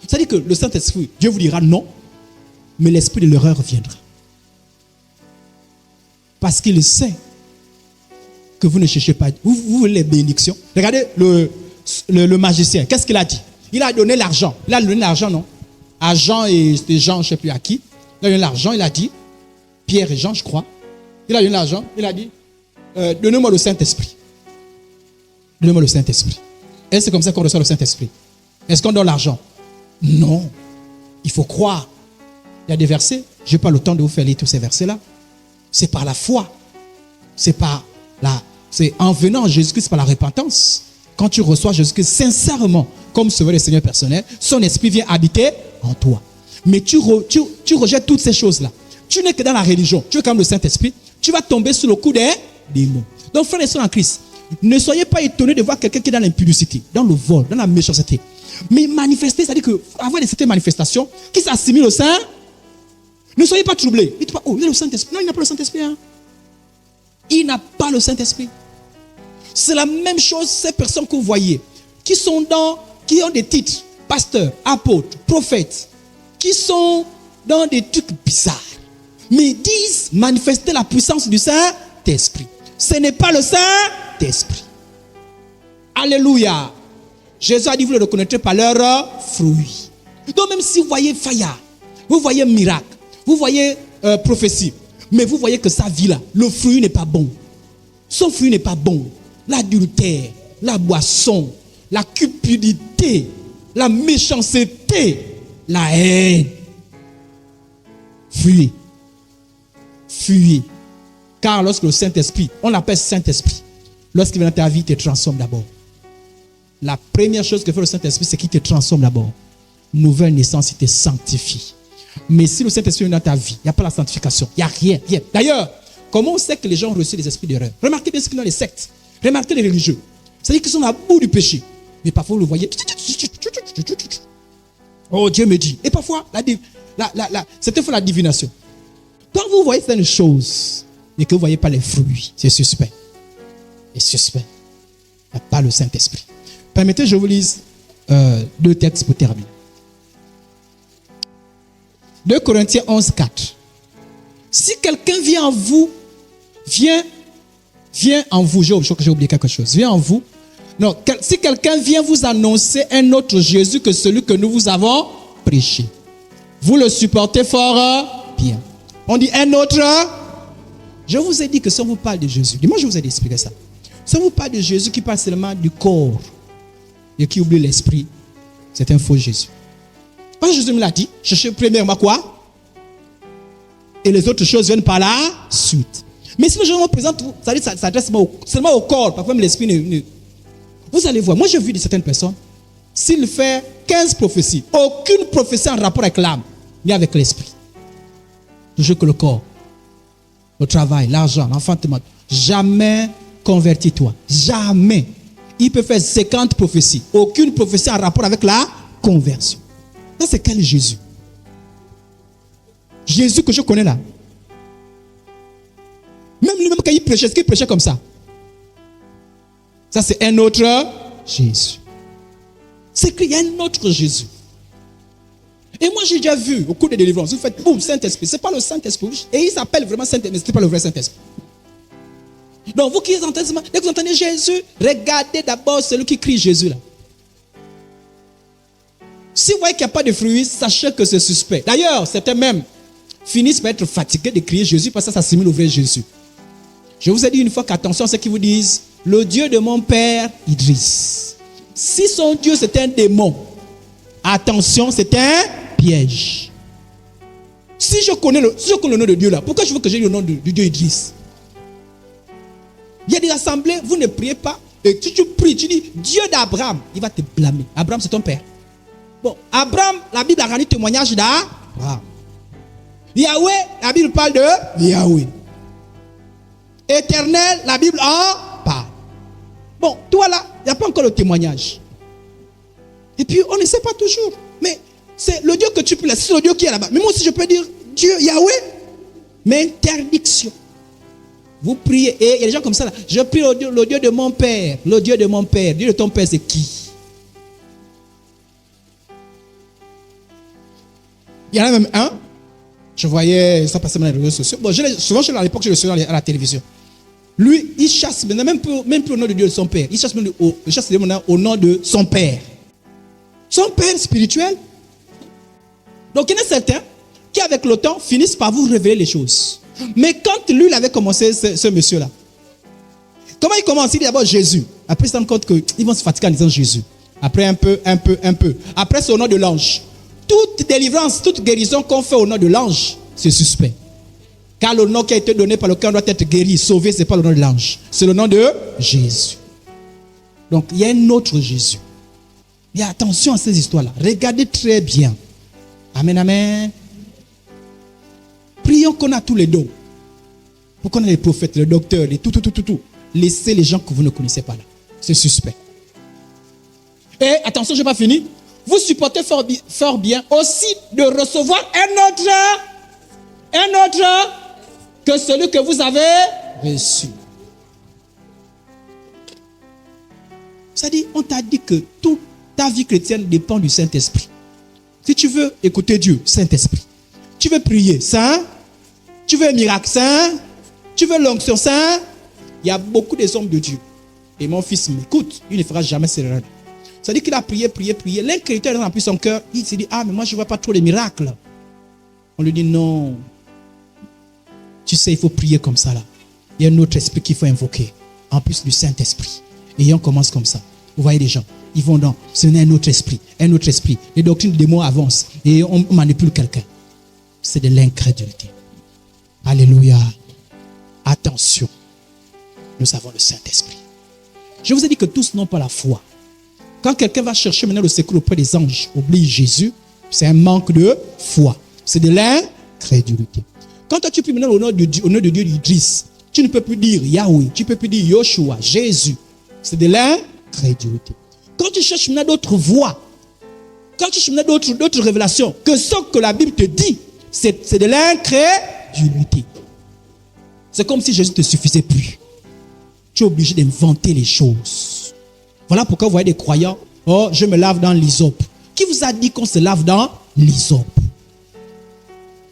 C'est-à-dire que le Saint-Esprit, Dieu vous dira non, mais l'esprit de l'erreur viendra. Parce qu'il sait que vous ne cherchez pas. Vous voulez les bénédictions. Regardez le magicien. Qu'est-ce qu'il a dit? Il a donné l'argent. Il a donné l'argent, non? À Jean et c'était Jean, je ne sais plus à qui. Il a donné l'argent, il a dit, Pierre et Jean, je crois. Il a donné l'argent, il a dit, donnez-moi le Saint-Esprit. Donnez-moi le Saint-Esprit. Et c'est comme ça qu'on reçoit le Saint-Esprit. Est-ce qu'on donne l'argent? Non. Il faut croire. Il y a des versets, je n'ai pas le temps de vous faire lire tous ces versets-là. C'est par la foi. C'est en venant à Jésus-Christ par la repentance. Quand tu reçois Jésus-Christ sincèrement comme sauveur et Seigneur personnel, son esprit vient habiter en toi. Mais tu rejettes toutes ces choses-là. Tu n'es que dans la religion. Tu es comme le Saint-Esprit. Tu vas tomber sous le coup des démons. Donc, frères et sœurs en Christ, ne soyez pas étonnés de voir quelqu'un qui est dans l'impudicité, dans le vol, dans la méchanceté. Mais manifester, c'est-à-dire que avoir certaines manifestations qui s'assimilent au Saint, ne soyez pas troublés. Dites pas, oh, il a le Saint-Esprit. Non, il n'a pas le Saint-Esprit. Hein. Il n'a pas le Saint-Esprit. C'est la même chose, ces personnes que vous voyez, qui ont des titres, pasteurs, apôtres, prophètes, qui sont dans des trucs bizarres, mais disent manifester la puissance du Saint-Esprit. Ce n'est pas le Saint-Esprit. Alléluia. Jésus a dit, vous le reconnaîtrez par leurs fruits. Donc même si vous voyez faillard, vous voyez miracle, vous voyez prophétie, mais vous voyez que sa vie là, le fruit n'est pas bon. Son fruit n'est pas bon. L'adultère, la boisson, la cupidité, la méchanceté, la haine. Fuyez. Fuyez. Car lorsque le Saint-Esprit, on l'appelle Saint-Esprit, lorsqu'il vient dans ta vie, il te transforme d'abord. La première chose que fait le Saint-Esprit, c'est qu'il te transforme d'abord. Nouvelle naissance, il te sanctifie. Mais si le Saint-Esprit vient dans ta vie, il n'y a pas la sanctification. Il n'y a rien. D'ailleurs, comment on sait que les gens ont reçu des esprits d'erreur? Remarquez bien ce qu'il y a dans les sectes. Remarquez les religieux. C'est-à-dire qu'ils sont à bout du péché. Mais parfois, vous le voyez. Oh, Dieu me dit. Et parfois, c'était pour la divination. Quand vous voyez certaines choses, mais que vous ne voyez pas les fruits, c'est suspect. C'est suspect. Il n'y a pas le Saint-Esprit. Permettez, je vous lise 2 textes pour terminer. 2 Corinthiens 11, 4. Si quelqu'un vient en vous, vient en vous, j'ai oublié quelque chose, vient en vous. Non, si quelqu'un vient vous annoncer un autre Jésus que celui que nous vous avons prêché, vous le supportez fort bien. On dit un autre. Je vous ai dit que si on vous parle de Jésus, moi je vous ai expliqué ça. Si on vous parle de Jésus qui parle seulement du corps et qui oublie l'esprit, c'est un faux Jésus. Quand Jésus me l'a dit, cherchez premièrement quoi? Et les autres choses viennent par la suite. Mais si le Jésus me présente, ça s'adresse seulement au corps, parfois l'esprit ne. Vous allez voir, moi j'ai vu de certaines personnes, s'il fait 15 prophéties, aucune prophétie en rapport avec l'âme, ni avec l'esprit. Toujours que le corps, le travail, l'argent, l'enfantement. Jamais convertis-toi. Jamais. Il peut faire 50 prophéties. Aucune prophétie en rapport avec la conversion. Ça, c'est quel Jésus? Jésus que je connais là. Même lui-même quand il prêchait, est-ce qu'il prêchait comme ça? Ça, c'est un autre Jésus. C'est qu'il y a un autre Jésus. Et moi, j'ai déjà vu au cours des délivrances, vous faites boum, Saint-Esprit. Ce n'est pas le Saint-Esprit. Et il s'appelle vraiment Saint-Esprit, mais ce n'est pas le vrai Saint-Esprit. Donc, vous qui entendez, dès que vous entendez Jésus, regardez d'abord celui qui crie Jésus là. Si vous voyez qu'il n'y a pas de fruits, sachez que c'est suspect. D'ailleurs, certains même finissent par être fatigués de crier Jésus parce que ça s'assimile au vrai Jésus. Je vous ai dit une fois qu'attention à ce qu'ils vous disent, le Dieu de mon père Idriss. Si son Dieu c'est un démon, attention, c'est un piège. Si je connais le nom de Dieu là, pourquoi je veux que j'ai le nom du Dieu Idriss? Il y a des assemblées, vous ne priez pas, Et si tu pries, tu dis Dieu d'Abraham, il va te blâmer. Abraham, c'est ton père. Bon, Abraham, la Bible a rendu témoignage d'Abraham. Yahweh, la Bible parle de Yahweh. Éternel, la Bible en parle. Bon, toi là, il n'y a pas encore le témoignage. Et puis, on ne sait pas toujours. Mais c'est le Dieu que tu peux laisser, c'est le Dieu qui est là-bas. Mais moi aussi, je peux dire Dieu, Yahweh, mais interdiction. Vous priez, et il y a des gens comme ça là. Je prie le Dieu de mon père, le Dieu de mon père. Dieu de ton père, c'est qui? Il y en a même un. Je voyais ça passer dans les réseaux sociaux. Bon, souvent, à l'époque, je le suivais à la télévision. Lui, il chasse maintenant, même plus au nom de Dieu de son père. Il chasse même au nom de son père. Son père spirituel. Donc, il y en a certains qui, avec le temps, finissent par vous révéler les choses. Mais quand lui, il avait commencé, ce monsieur-là, comment il commence? Il dit d'abord Jésus. Après, il se rend compte qu'ils vont se fatiguer en disant Jésus. Après, un peu. Après, c'est au nom de l'ange. Toute délivrance, toute guérison qu'on fait au nom de l'ange, c'est suspect. Car le nom qui a été donné par lequel on doit être guéri, sauvé, ce n'est pas le nom de l'ange. C'est le nom de Jésus. Donc, il y a un autre Jésus. Mais attention à ces histoires-là. Regardez très bien. Amen, amen. Prions qu'on a tous les dons. Pour qu'on ait les prophètes, les docteurs, les tout. Laissez les gens que vous ne connaissez pas là. C'est suspect. Et attention, je n'ai pas fini. Vous supportez fort bien aussi de recevoir un autre que celui que vous avez reçu. C'est-à-dire, on t'a dit que toute ta vie chrétienne dépend du Saint-Esprit. Si tu veux écouter Dieu, Saint-Esprit. Tu veux prier, Saint. Tu veux un miracle, Saint. Tu veux l'onction, Saint. Il y a beaucoup des hommes de Dieu. Et mon fils m'écoute, il ne fera jamais cette erreur. C'est-à-dire qu'il a prié. L'incrédulité a rempli son cœur. Il s'est dit, ah, mais moi, je ne vois pas trop les miracles. On lui dit, non. Tu sais, il faut prier comme ça, là. Il y a un autre esprit qu'il faut invoquer. En plus du Saint-Esprit. Et on commence comme ça. Vous voyez les gens. Ils vont dans, ce n'est un autre esprit. Les doctrines des démons avancent. Et on manipule quelqu'un. C'est de l'incrédulité. Alléluia. Attention. Nous avons le Saint-Esprit. Je vous ai dit que tous n'ont pas la foi. Quand quelqu'un va chercher maintenant le secours auprès des anges, oublie Jésus, c'est un manque de foi. C'est de l'incrédulité. Quand toi tu pries maintenant au nom de Dieu d'Idriss, tu ne peux plus dire Yahweh, tu ne peux plus dire Yoshua, Jésus. C'est de l'incrédulité. Quand tu cherches maintenant d'autres voies, quand tu cherches maintenant d'autres révélations, que ce que la Bible te dit, c'est de l'incrédulité. C'est comme si Jésus ne te suffisait plus. Tu es obligé d'inventer les choses. Voilà pourquoi vous voyez des croyants, oh, je me lave dans l'hysope. Qui vous a dit qu'on se lave dans l'hysope?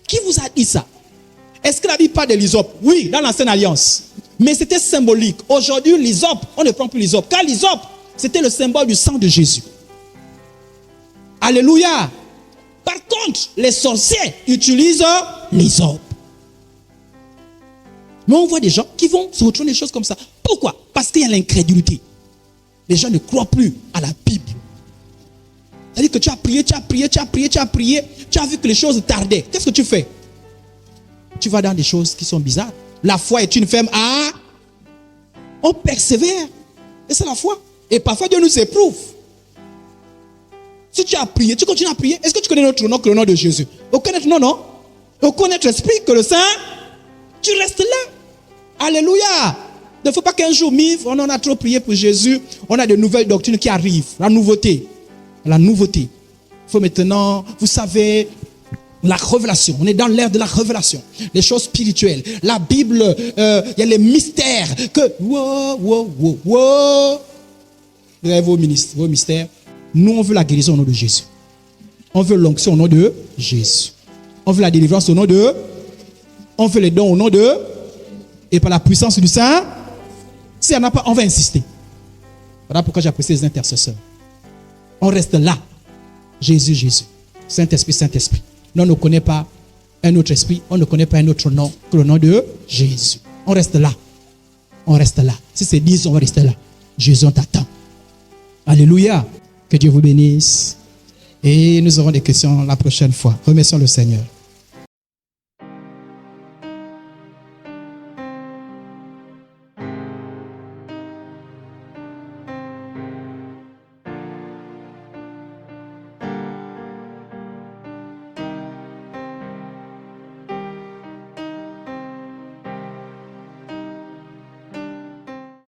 Qui vous a dit ça? Est-ce que la Bible parle de l'hysope? Oui, dans l'Ancienne Alliance. Mais c'était symbolique. Aujourd'hui, l'hysope, on ne prend plus l'hysope. Car l'hysope, c'était le symbole du sang de Jésus. Alléluia. Par contre, les sorciers utilisent l'hysope. Mais on voit des gens qui vont se retrouver des choses comme ça. Pourquoi? Parce qu'il y a l'incrédulité. Les gens ne croient plus à la Bible. C'est-à-dire que tu as prié, tu as vu que les choses tardaient. Qu'est-ce que tu fais? Tu vas dans des choses qui sont bizarres. La foi est une ferme à... On persévère. Et c'est la foi. Et parfois Dieu nous éprouve. Si tu as prié, tu continues à prier. Est-ce que tu connais notre nom que le nom de Jésus? Aucun autre nom, non? Aucun autre esprit que le Saint. Tu restes là. Alléluia. Il ne faut pas qu'un jour, on en a trop prié pour Jésus, on a de nouvelles doctrines qui arrivent. La nouveauté. Il faut maintenant, vous savez, la révélation. On est dans l'ère de la révélation. Les choses spirituelles. La Bible, il y a les mystères que... Vous avez vos mystères. Nous, on veut la guérison au nom de Jésus. On veut l'onction au nom de Jésus. On veut la délivrance au nom de... On veut les dons au nom de... Et par la puissance du Saint... S'il n'y en a pas, on va insister. Voilà pourquoi j'apprécie les intercesseurs. On reste là. Jésus. Saint-Esprit. Nous, on ne connaît pas un autre esprit. On ne connaît pas un autre nom que le nom de Jésus. On reste là. Si c'est 10, on va rester là. Jésus, on t'attend. Alléluia. Que Dieu vous bénisse. Et nous aurons des questions la prochaine fois. Remercions le Seigneur.